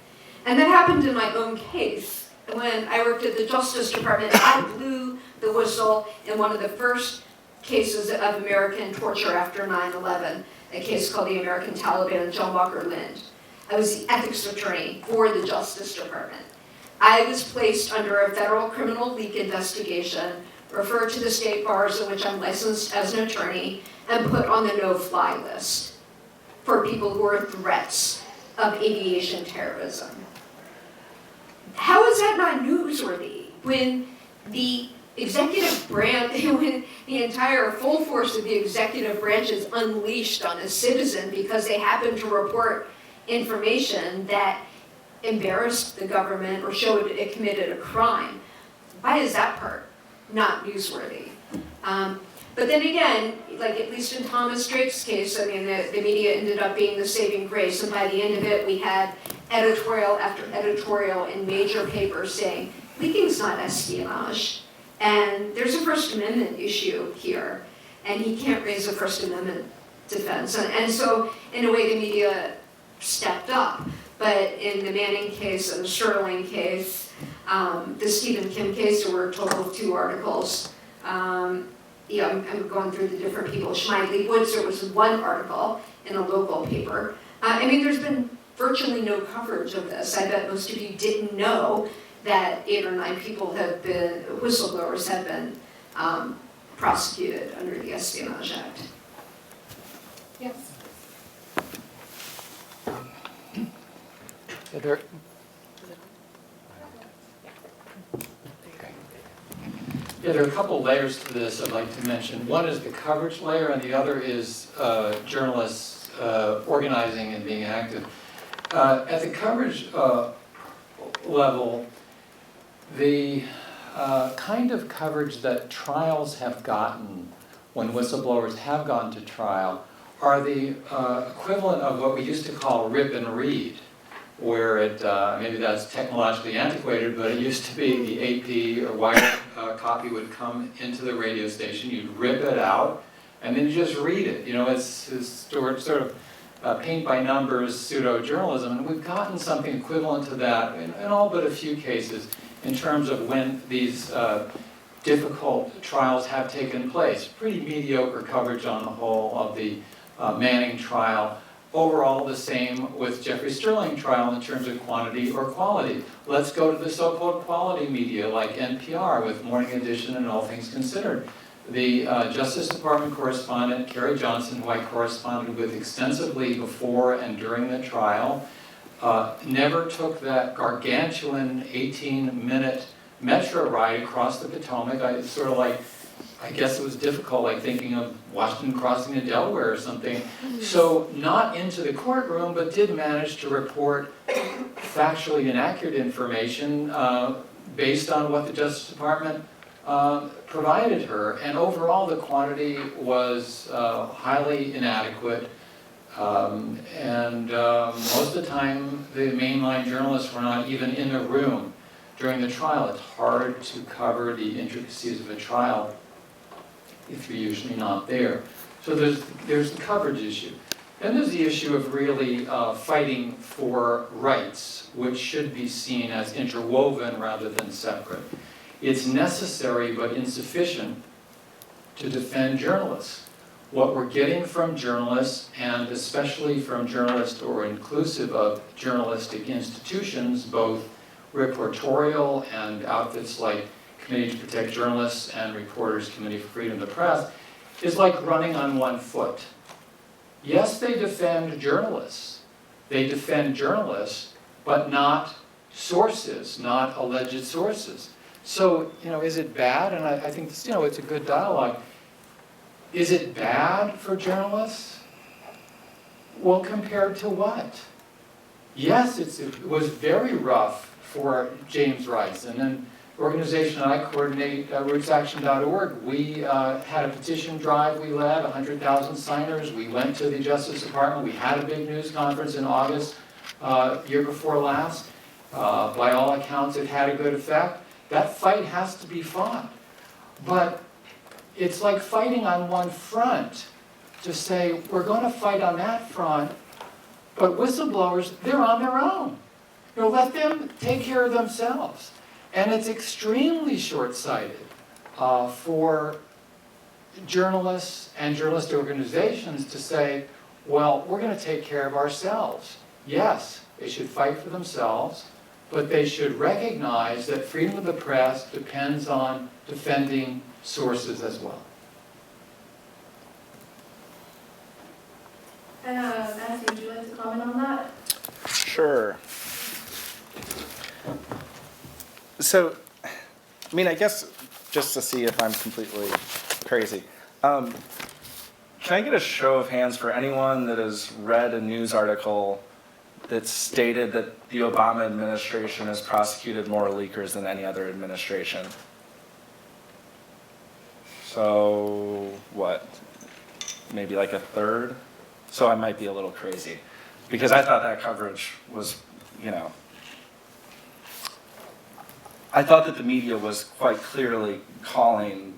And that happened in my own case. When I worked at the Justice Department, I blew the whistle in one of the first cases of American torture after 9/11, a case called the American Taliban and John Walker Lindh. I was the ethics attorney for the Justice Department. I was placed under a federal criminal leak investigation, referred to the state bars in which I'm licensed as an attorney, and put on the no-fly list for people who are threats of aviation terrorism. How is that not newsworthy when the executive branch, when the entire full force of the executive branch is unleashed on a citizen because they happen to report information that embarrassed the government or showed it committed a crime? Why is that part not newsworthy? But then again, like at least in Thomas Drake's case, I mean, the media ended up being the saving grace, and by the end of it, we had editorial after editorial in major papers saying, leaking's not espionage, and there's a First Amendment issue here, and he can't raise a First Amendment defense. And so, in a way, the media stepped up. But in the Manning case and the Sterling case, the Stephen Kim case, there were a total of 2 articles. I'm going through the different people. Schmeidley Woods, there was 1 article in a local paper. I mean, there's been virtually no coverage of this. I bet most of you didn't know that 8 or 9 people have been, whistleblowers have been prosecuted under the Espionage Act. Yes. There are a couple layers to this I'd like to mention. One is the coverage layer, and the other is journalists organizing and being active. At the coverage level, the kind of coverage that trials have gotten when whistleblowers have gone to trial are the equivalent of what we used to call rip and read, where it, maybe that's technologically antiquated, but it used to be the AP or wire copy would come into the radio station, you'd rip it out, and then you just read it. You know, it's sort of paint by numbers pseudo-journalism, and we've gotten something equivalent to that in all but a few cases in terms of when these difficult trials have taken place. Pretty mediocre coverage on the whole of the Manning trial. Overall, the same with Jeffrey Sterling trial in terms of quantity or quality. Let's go to the so-called quality media like NPR with Morning Edition and All Things Considered. The Justice Department correspondent, Carrie Johnson, who I corresponded with extensively before and during the trial, never took that gargantuan 18-minute metro ride across the Potomac. I guess it was difficult, like thinking of Washington crossing to Delaware or something. So not into the courtroom, but did manage to report factually inaccurate information based on what the Justice Department provided her. And overall, the quantity was highly inadequate. Most of the time, the mainline journalists were not even in the room during the trial. It's hard to cover the intricacies of a trial if you're usually not there. So there's the coverage issue. Then there's the issue of really fighting for rights, which should be seen as interwoven rather than separate. It's necessary but insufficient to defend journalists. What we're getting from journalists, and especially from journalists who are inclusive of journalistic institutions, both reportorial and outfits like Committee to Protect Journalists and Reporters Committee for Freedom of the Press, is like running on one foot. Yes, they defend journalists. They defend journalists, but not sources, not alleged sources. So, is it bad? And I think, it's a good dialogue. Is it bad for journalists? Well, compared to what? Yes, it was very rough for James Rice, and then organization I coordinate, rootsaction.org, we had a petition drive we led, 100,000 signers. We went to the Justice Department. We had a big news conference in August, year before last. By all accounts, it had a good effect. That fight has to be fought. But it's like fighting on one front to say, we're going to fight on that front, but whistleblowers, they're on their own. You know, let them take care of themselves. And it's extremely short-sighted for journalists and journalist organizations to say, well, we're going to take care of ourselves. Yes, they should fight for themselves, but they should recognize that freedom of the press depends on defending sources as well. Matthew, would you like to comment on that? Sure. So, I mean, I guess just to see if I'm completely crazy, can I get a show of hands for anyone that has read a news article that stated that the Obama administration has prosecuted more leakers than any other administration? So, what? Maybe like a third? So I might be a little crazy, because I thought that coverage was, you know, I thought that the media was quite clearly calling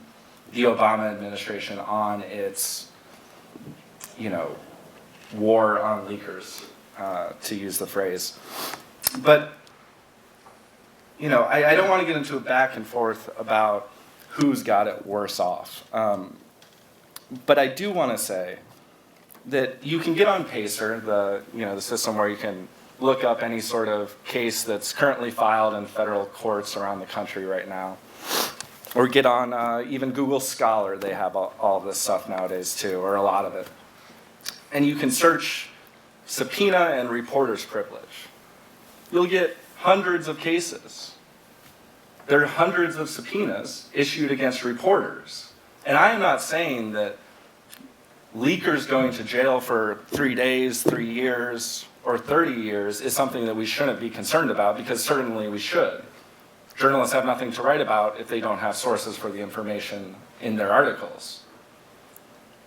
the Obama administration on its, you know, war on leakers, to use the phrase. But, you know, I don't want to get into a back and forth about who's got it worse off. But I do want to say that you can get on Pacer, the system where you can look up any sort of case that's currently filed in federal courts around the country right now. Or get on even Google Scholar, they have all this stuff nowadays too, or a lot of it. And you can search subpoena and reporter's privilege. You'll get hundreds of cases. There are hundreds of subpoenas issued against reporters. And I am not saying that leakers going to jail for 3 days, 3 years, or 30 years is something that we shouldn't be concerned about, because certainly we should. Journalists have nothing to write about if they don't have sources for the information in their articles.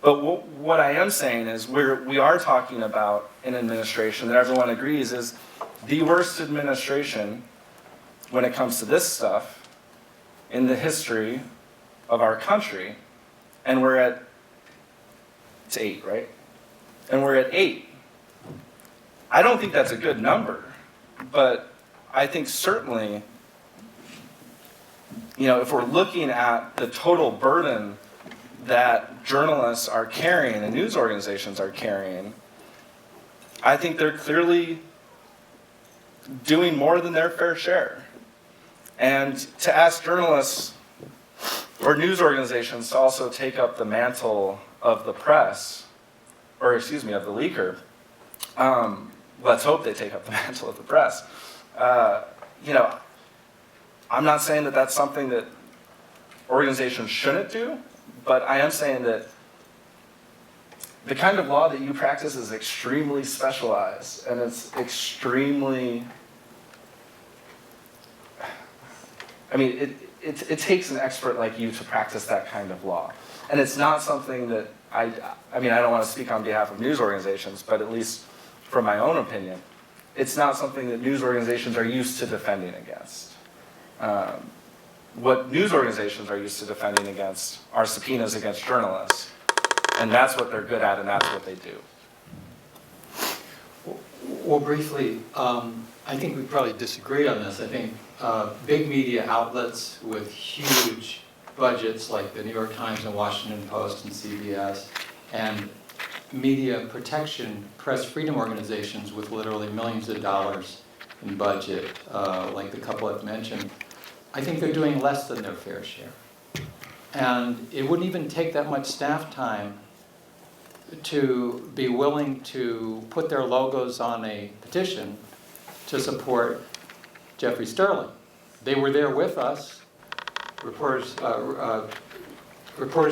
But what I am saying is we are talking about an administration that everyone agrees is the worst administration when it comes to this stuff in the history of our country, and we're at, it's 8, right? And we're at 8. I don't think that's a good number, but I think certainly, you know, if we're looking at the total burden that journalists are carrying and news organizations are carrying, I think they're clearly doing more than their fair share. And to ask journalists or news organizations to also take up the mantle of the press, or excuse me, of the leaker, let's hope they take up the mantle of the press. You know, I'm not saying that that's something that organizations shouldn't do, but I am saying that the kind of law that you practice is extremely specialized, and it's extremely, I mean, it takes an expert like you to practice that kind of law. And it's not something that I mean, I don't want to speak on behalf of news organizations, but at least from my own opinion, it's not something that news organizations are used to defending against. What news organizations are used to defending against are subpoenas against journalists. And that's what they're good at, and that's what they do. Well, briefly, I think we probably disagree on this. I think big media outlets with huge budgets like the New York Times and Washington Post and CBS, and media protection, press freedom organizations with literally millions of dollars in budget, like the couple I've mentioned, I think they're doing less than their fair share. And it wouldn't even take that much staff time to be willing to put their logos on a petition to support Jeffrey Sterling. They were there with us, Reporters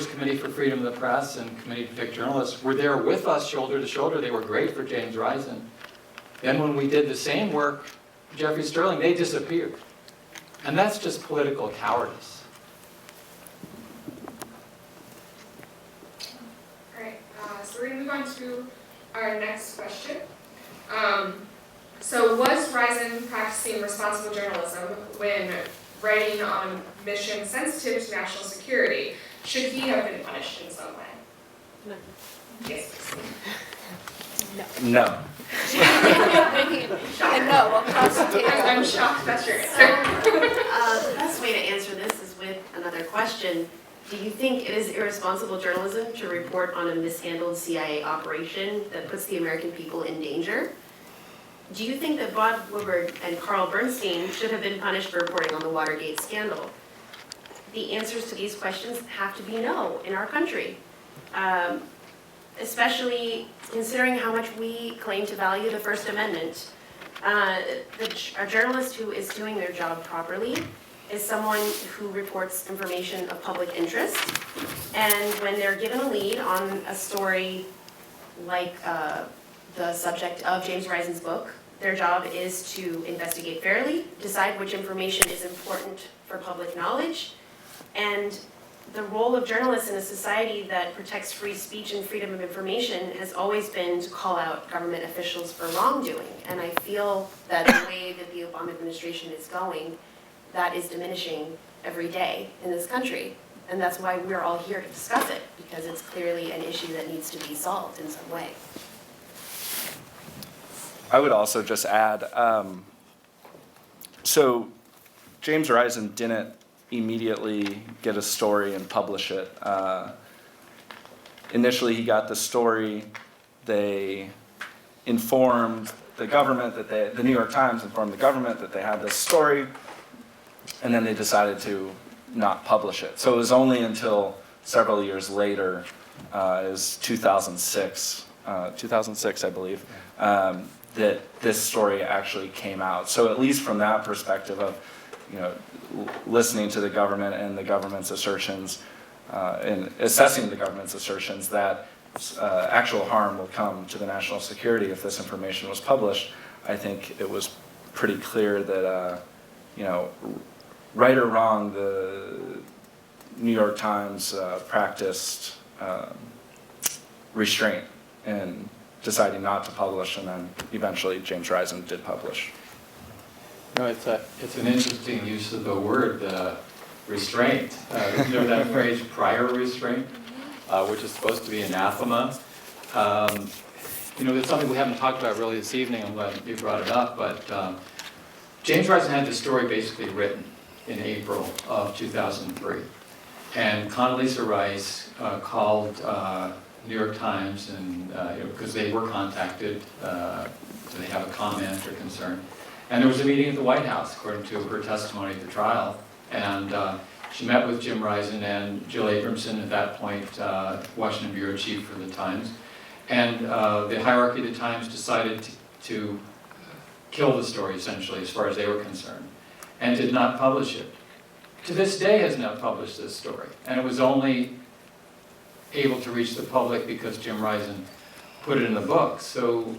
Committee for Freedom of the Press and Committee to Protect Journalists were there with us shoulder to shoulder. They were great for James Risen. Then when we did the same work, Jeffrey Sterling, they disappeared. And that's just political cowardice. Alright, so we're gonna move on to our next question. So was Risen practicing responsible journalism when writing on a mission sensitive to national security? Should he have been punished in some way? No. Yes, please. No. And no, across the table. I'm shocked that's your So, answer. the best way to answer this is with another question. Do you think it is irresponsible journalism to report on a mishandled CIA operation that puts the American people in danger? Do you think that Bob Woodward and Carl Bernstein should have been punished for reporting on the Watergate scandal? The answers to these questions have to be no in our country. Especially considering how much we claim to value the First Amendment. A journalist who is doing their job properly is someone who reports information of public interest. And when they're given a lead on a story like the subject of James Risen's book, their job is to investigate fairly, decide which information is important for public knowledge, and the role of journalists in a society that protects free speech and freedom of information has always been to call out government officials for wrongdoing. And I feel that the way that the Obama administration is going, that is diminishing every day in this country. And that's why we're all here to discuss it, because it's clearly an issue that needs to be solved in some way. I would also just add, so James Risen didn't immediately get a story and publish it. Initially, he got the story. They informed the government that the New York Times informed the government that they had this story, and then they decided to not publish it. So it was only until several years later, is 2006, I believe, that this story actually came out. So at least from that perspective of, listening to the government and the government's assertions, and assessing the government's assertions that actual harm will come to the national security if this information was published, I think it was pretty clear that, right or wrong, the New York Times practiced restraint in deciding not to publish, and then eventually James Risen did publish. It's an interesting use of the word restraint. You know that phrase, prior restraint, which is supposed to be anathema. It's something we haven't talked about really this evening. I'm glad you brought it up, but James Risen had the story basically written in April of 2003. And Condoleezza Rice called New York Times, and because they were contacted, they have a comment or concern. And there was a meeting at the White House, according to her testimony at the trial. And she met with Jim Risen and Jill Abramson, at that point Washington Bureau Chief for the Times. And the hierarchy of the Times decided to kill the story, essentially, as far as they were concerned, and did not publish it. To this day has not published this story. And it was only able to reach the public because Jim Risen put it in the book. So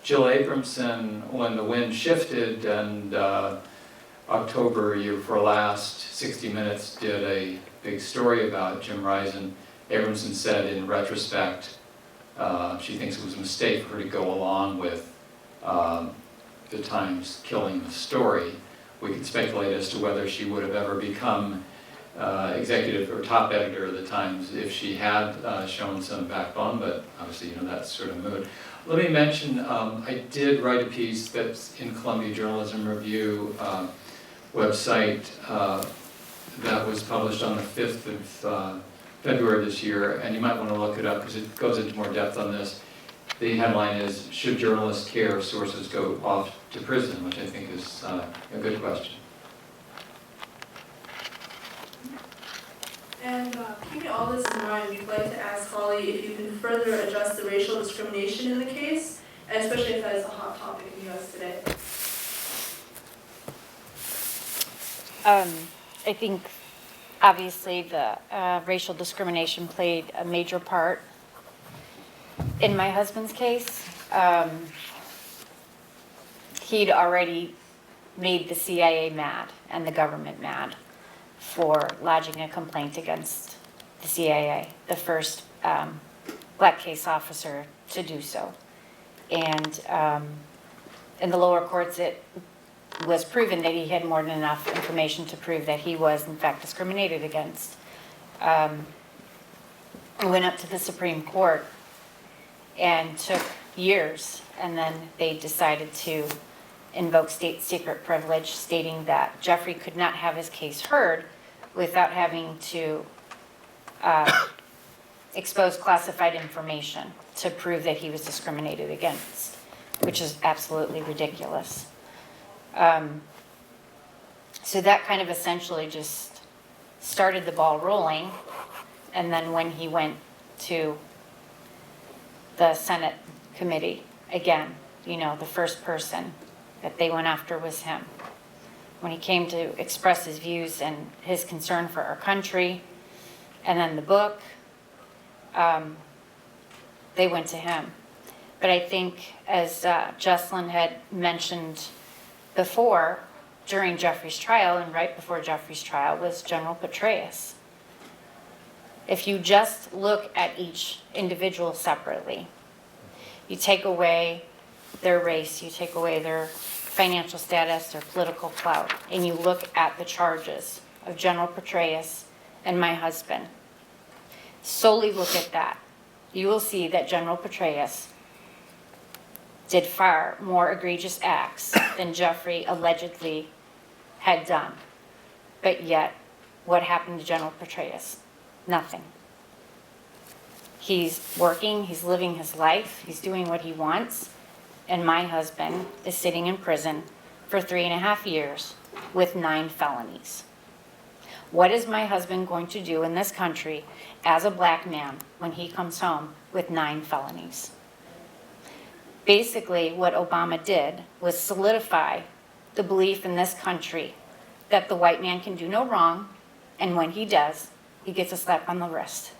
Jill Abramson, when the wind shifted, and October year before last, 60 Minutes did a big story about Jim Risen. Abramson said in retrospect, she thinks it was a mistake for her to go along with the Times killing the story. We can speculate as to whether she would have ever become executive or top editor of the Times if she had shown some backbone, but obviously, that's sort of moot. Let me mention, I did write a piece that's in Columbia Journalism Review website that was published on the 5th of February this year, and you might want to look it up because it goes into more depth on this. The headline is, "Should journalists care if sources go off to prison?" which I think is a good question. And keeping all this in mind, we'd like to ask Holly if you can further address the racial discrimination in the case, and especially if that is a hot topic in the U.S. today. I think obviously the racial discrimination played a major part in my husband's case. He'd already made the CIA mad and the government mad for lodging a complaint against the CIA, the first black case officer to do so. And in the lower courts, it was proven that he had more than enough information to prove that he was in fact discriminated against. It went up to the Supreme Court and took years, and then they decided to invoke state secret privilege, stating that Jeffrey could not have his case heard without having to expose classified information to prove that he was discriminated against, which is absolutely ridiculous. So that kind of essentially just started the ball rolling. And then when he went to the Senate committee, again, you know, the first person that they went after was him. When he came to express his views and his concern for our country, and then the book, they went to him. But I think, as Jesselyn had mentioned before, during Jeffrey's trial and right before Jeffrey's trial was General Petraeus. If you just look at each individual separately, you take away their race, you take away their financial status, their political clout, and you look at the charges of General Petraeus and my husband, solely look at that, you will see that General Petraeus did far more egregious acts than Jeffrey allegedly had done. But yet, what happened to General Petraeus? Nothing. He's working, he's living his life, he's doing what he wants, and my husband is sitting in prison for 3.5 years with 9 felonies. What is my husband going to do in this country as a black man when he comes home with 9 felonies? Basically, what Obama did was solidify the belief in this country that the white man can do no wrong, and when he does, he gets a slap on the wrist,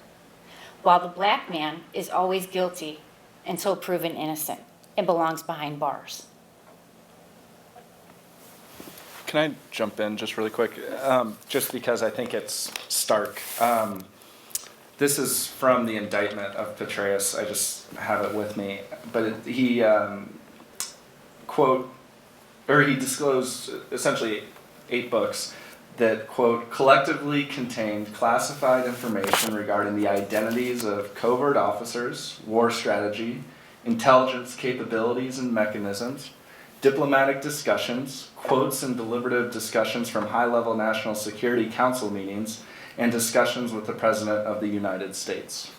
while the black man is always guilty until proven innocent and belongs behind bars. Can I jump in just really quick? Just because I think it's stark. This is from the indictment of Petraeus. I just have it with me. But he he disclosed essentially 8 books that, quote, collectively contained classified information regarding the identities of covert officers, war strategy, intelligence capabilities and mechanisms, diplomatic discussions, quotes and deliberative discussions from high-level National Security Council meetings, and discussions with the President of the United States.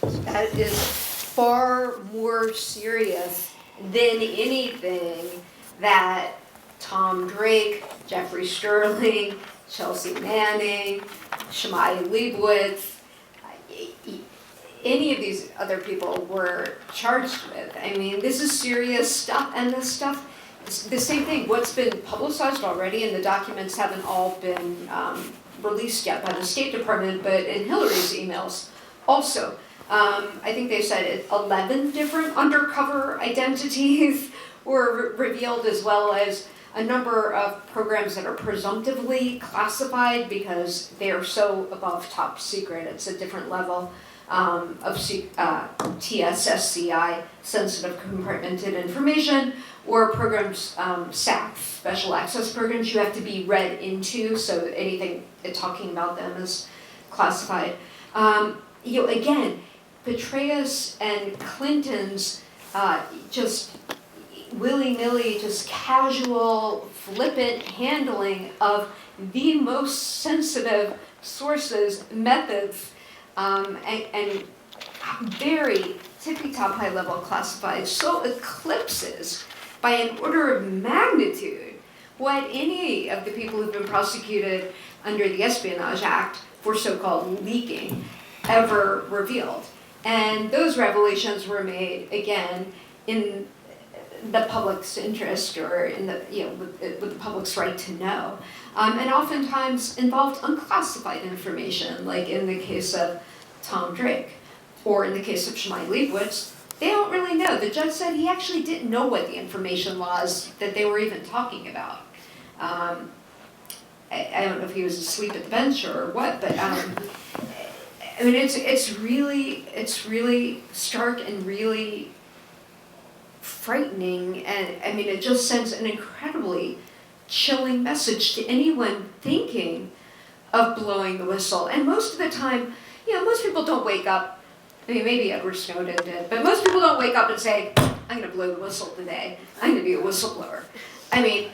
That is far more serious than anything that Tom Drake, Jeffrey Sterling, Chelsea Manning, Shemai Leibowitz, any of these other people were charged with. I mean, this is serious stuff, and this stuff, the same thing, what's been publicized already, and the documents haven't all been released yet by the State Department, but in Hillary's emails also. I think they said 11 different undercover identities were revealed, as well as a number of programs that are presumptively classified because they are so above top secret. It's a different level of TSSCI, sensitive compartmented information, or programs, SAC, special access programs, you have to be read into, so anything talking about them is classified. Again, Petraeus and Clinton's just willy-nilly, just casual, flippant handling of the most sensitive sources, methods, and very tippy-top high-level classified, so eclipses by an order of magnitude what any of the people who've been prosecuted under the Espionage Act for so-called leaking ever revealed. And those revelations were made, again, in the public's interest, or in the, with the public's right to know, and oftentimes involved unclassified information, like in the case of Tom Drake, or in the case of Shemai Leibowitz, they don't really know. The judge said he actually didn't know what the information laws that they were even talking about. I don't know if he was asleep at the bench or what, but I mean, it's really stark and really frightening, and I mean, it just sends an incredibly chilling message to anyone thinking of blowing the whistle. And most of the time, you know, most people don't wake up. I mean, maybe Edward Snowden did, but most people don't wake up and say, I'm going to blow the whistle today. I'm going to be a whistleblower. I mean,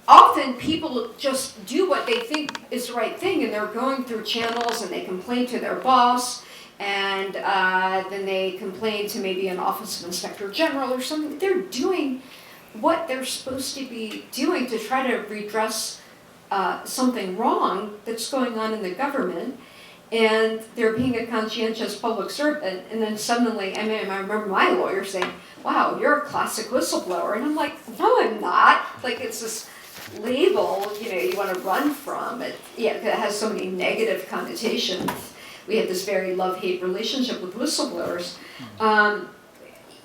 often people just do what they think is the right thing, and they're going through channels and they complain to their boss, and then they complain to maybe an office of inspector general or something. They're doing what they're supposed to be doing to try to redress something wrong that's going on in the government, and they're being a conscientious public servant, and then suddenly, I mean, I remember my lawyer saying, wow, you're a classic whistleblower, and I'm like, no, I'm not. Like, it's this label, you know, you want to run from it. Yeah, it has so many negative connotations. We have this very love-hate relationship with whistleblowers.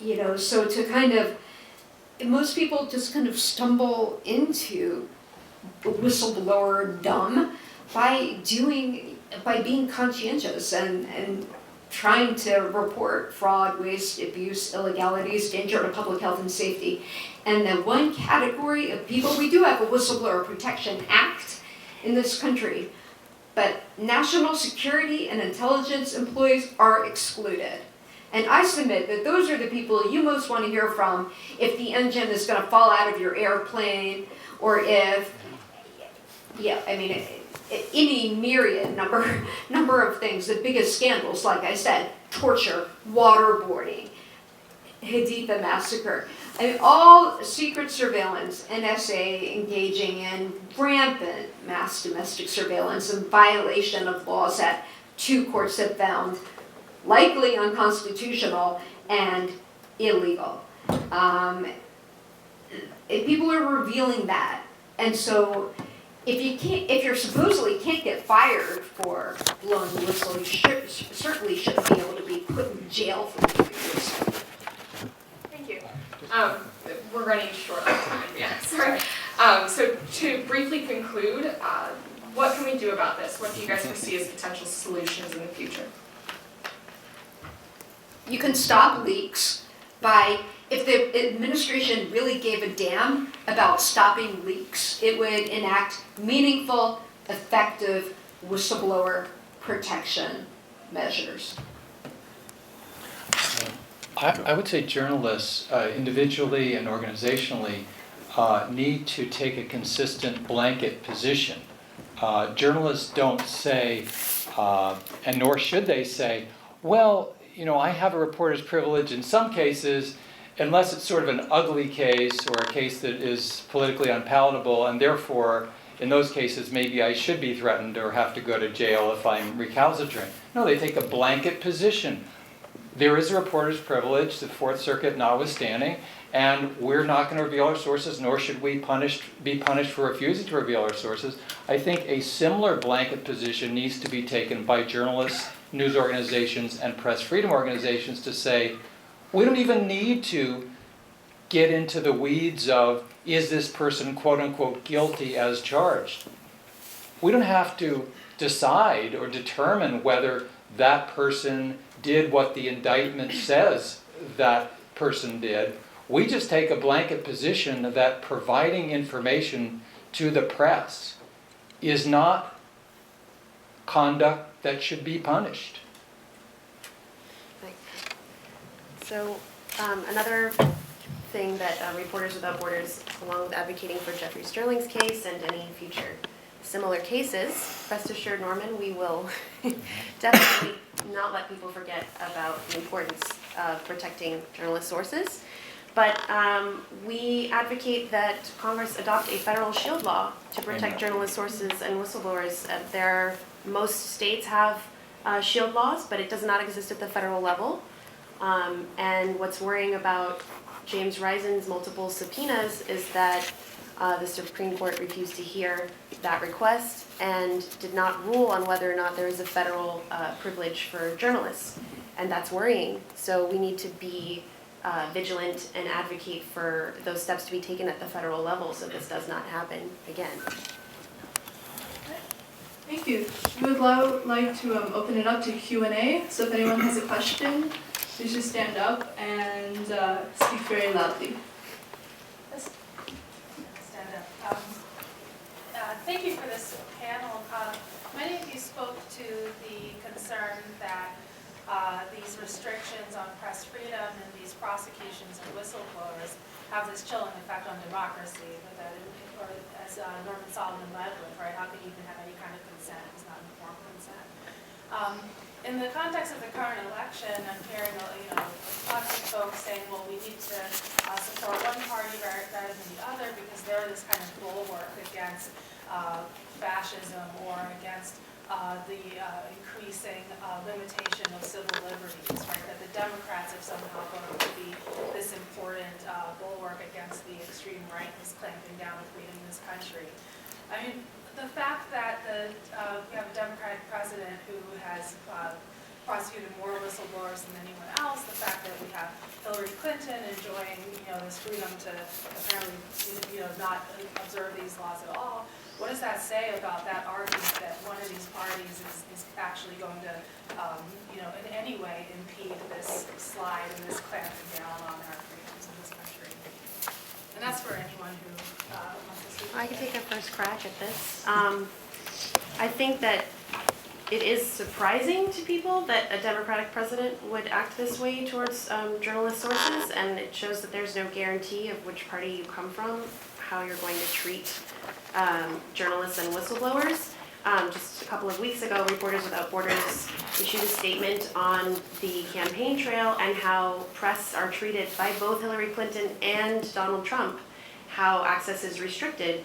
You know, so to kind of, most people just kind of stumble into whistleblower-dom by being conscientious and trying to report fraud, waste, abuse, illegalities, danger to public health and safety. And the one category of people, we do have a Whistleblower Protection Act in this country, but national security and intelligence employees are excluded. And I submit that those are the people you most want to hear from if the engine is going to fall out of your airplane, or if, yeah, I mean, any myriad number of things. The biggest scandals, like I said, torture, waterboarding, Haditha massacre. I mean, all secret surveillance, NSA engaging in rampant mass domestic surveillance and violation of laws that two courts have found likely unconstitutional and illegal. People are revealing that, and so if you're supposedly can't get fired for blowing the whistle, you certainly shouldn't be able to be put in jail for blowing the whistle. Thank you. We're running short on time, yeah, sorry. So to briefly conclude, what can we do about this? What do you guys foresee as potential solutions in the future? You can stop leaks by, if the administration really gave a damn about stopping leaks, it would enact meaningful, effective whistleblower protection measures. I would say journalists, individually and organizationally, need to take a consistent blanket position. Journalists don't say, and nor should they say, well, you know, I have a reporter's privilege in some cases, unless it's sort of an ugly case or a case that is politically unpalatable, and therefore, in those cases, maybe I should be threatened or have to go to jail if I'm recalcitrant. No, they take a blanket position. There is a reporter's privilege, the Fourth Circuit notwithstanding, and we're not going to reveal our sources, nor should we be punished for refusing to reveal our sources. I think a similar blanket position needs to be taken by journalists, news organizations, and press freedom organizations to say, we don't even need to get into the weeds of, is this person quote-unquote guilty as charged? We don't have to decide or determine whether that person did what the indictment says that person did. We just take a blanket position that providing information to the press is not conduct that should be punished. So another thing that Reporters Without Borders, along with advocating for Jeffrey Sterling's case and any future similar cases, rest assured, Norman, we will definitely not let people forget about the importance of protecting journalist sources. But we advocate that Congress adopt a federal shield law to protect journalist sources and whistleblowers. Most states have shield laws, but it does not exist at the federal level. And what's worrying about James Risen's multiple subpoenas is that the Supreme Court refused to hear that request and did not rule on whether or not there is a federal privilege for journalists. And that's worrying. So we need to be vigilant and advocate for those steps to be taken at the federal level so this does not happen again. Thank you. We would like to open it up to Q&A. So if anyone has a question, please just stand up and speak very loudly. Stand up. Thank you for this panel. Many of you spoke to the concern that these restrictions on press freedom and these prosecutions of whistleblowers have this chilling effect on democracy, or as Norman Solomon led with, right? How can you even have any kind of consent? It's not informed consent. In the context of the current election, I'm hearing lots of folks saying, well, we need to support one party rather than the other because they're this kind of bulwark against fascism or against the increasing limitation of civil liberties, right? That the Democrats have somehow going to be this important bulwark against the extreme right who's clamping down on freedom in this country. I mean, the fact that we have a Democratic president who has prosecuted more whistleblowers than anyone else, the fact that we have Hillary Clinton enjoying, this freedom to apparently, not observe these laws at all, what does that say about that argument that one of these parties is actually going to, in any way impede this slide and this clamping down on our freedoms in this country? And that's for anyone who wants to speak. I can take a first crack at this. I think that it is surprising to people that a Democratic president would act this way towards journalist sources, and it shows that there's no guarantee of which party you come from, how you're going to treat journalists and whistleblowers. Just a couple of weeks ago, Reporters Without Borders issued a statement on the campaign trail and how press are treated by both Hillary Clinton and Donald Trump, how access is restricted.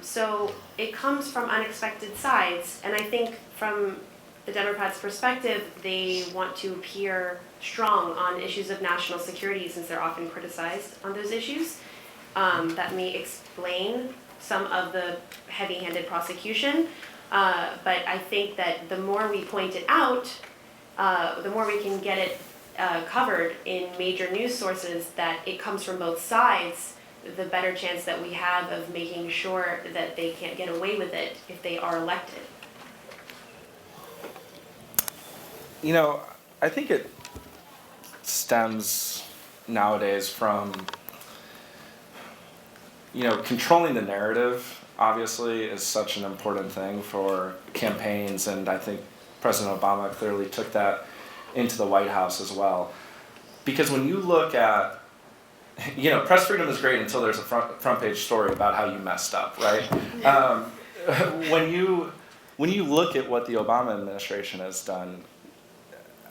So it comes from unexpected sides, and I think from the Democrats' perspective, they want to appear strong on issues of national security since they're often criticized on those issues. That may explain some of the heavy-handed prosecution, but I think that the more we point it out, the more we can get it covered in major news sources that it comes from both sides, the better chance that we have of making sure that they can't get away with it if they are elected. I think it stems nowadays from, controlling the narrative, obviously, is such an important thing for campaigns, and I think President Obama clearly took that into the White House as well. Because when you look at, press freedom is great until there's a front page story about how you messed up, right? When you look at what the Obama administration has done,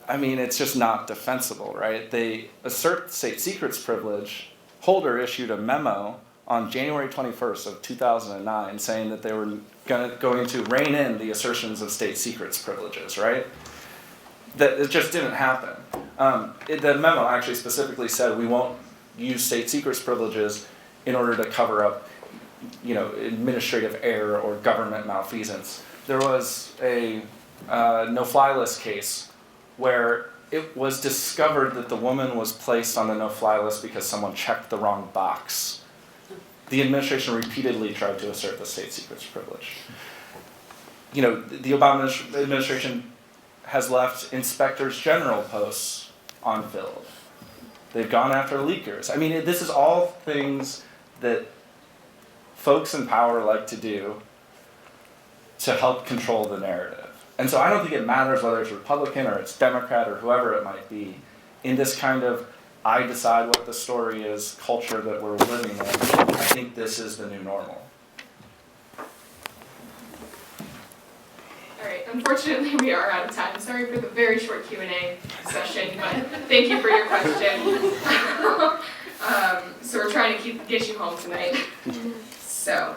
I mean, it's just not defensible, right? They assert state secrets privilege. Holder issued a memo on January 21st of 2009 saying that they were going to rein in the assertions of state secrets privileges, right? That it just didn't happen. The memo actually specifically said we won't use state secrets privileges in order to cover up, administrative error or government malfeasance. There was a no-fly list case where it was discovered that the woman was placed on the no-fly list because someone checked the wrong box. The administration repeatedly tried to assert the state secrets privilege. The Obama administration has left inspectors general posts unfilled. They've gone after leakers. I mean, this is all things that folks in power like to do to help control the narrative. And so I don't think it matters whether it's Republican or it's Democrat or whoever it might be, in this kind of I decide what the story is culture that we're living in. I think this is the new normal. All right, unfortunately we are out of time. Sorry for the very short Q&A session, but thank you for your question. So we're trying to get you home tonight. So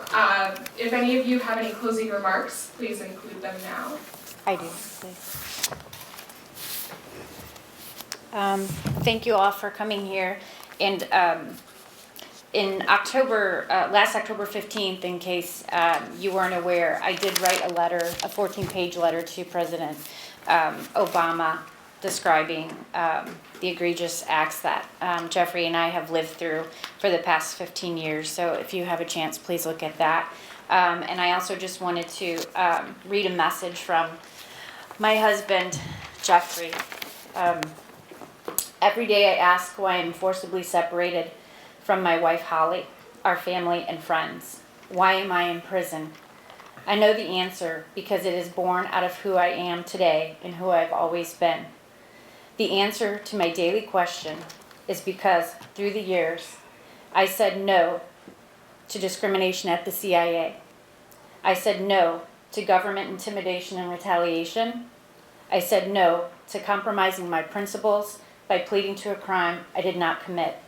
if any of you have any closing remarks, please include them now. I do, please. Thank you all for coming here. And in October, last October 15th, in case you weren't aware, I did write a letter, a 14-page letter to President Obama describing the egregious acts that Jeffrey and I have lived through for the past 15 years. So if you have a chance, please look at that. And I also just wanted to read a message from my husband, Jeffrey. Every day I ask why I'm forcibly separated from my wife, Holly, our family and friends. Why am I in prison? I know the answer because it is born out of who I am today and who I've always been. The answer to my daily question is because through the years, I said no to discrimination at the CIA. I said no to government intimidation and retaliation. I said no to compromising my principles by pleading to a crime I did not commit.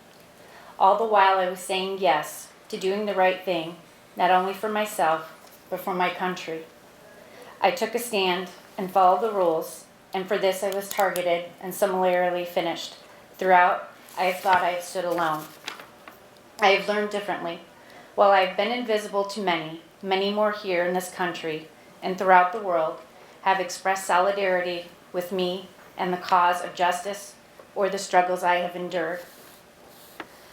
All the while I was saying yes to doing the right thing, not only for myself, but for my country. I took a stand and followed the rules, and for this I was targeted and summarily finished. Throughout, I have thought I have stood alone. I have learned differently. While I have been invisible to many, many more here in this country and throughout the world have expressed solidarity with me and the cause of justice or the struggles I have endured.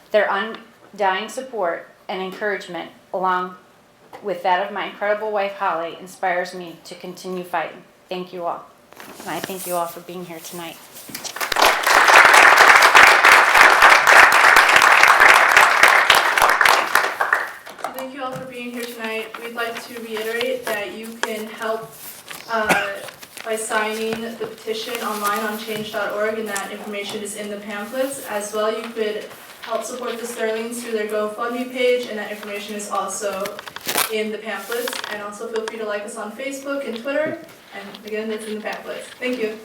Their undying support and encouragement, along with that of my incredible wife, Holly, inspires me to continue fighting. Thank you all. And I thank you all for being here tonight. Thank you all for being here tonight. We'd like to reiterate that you can help by signing the petition online on change.org, and that information is in the pamphlets. As well, you could help support the Sterlings through their GoFundMe page, and that information is also in the pamphlets. And also feel free to like us on Facebook and Twitter, and again, that's in the pamphlets. Thank you.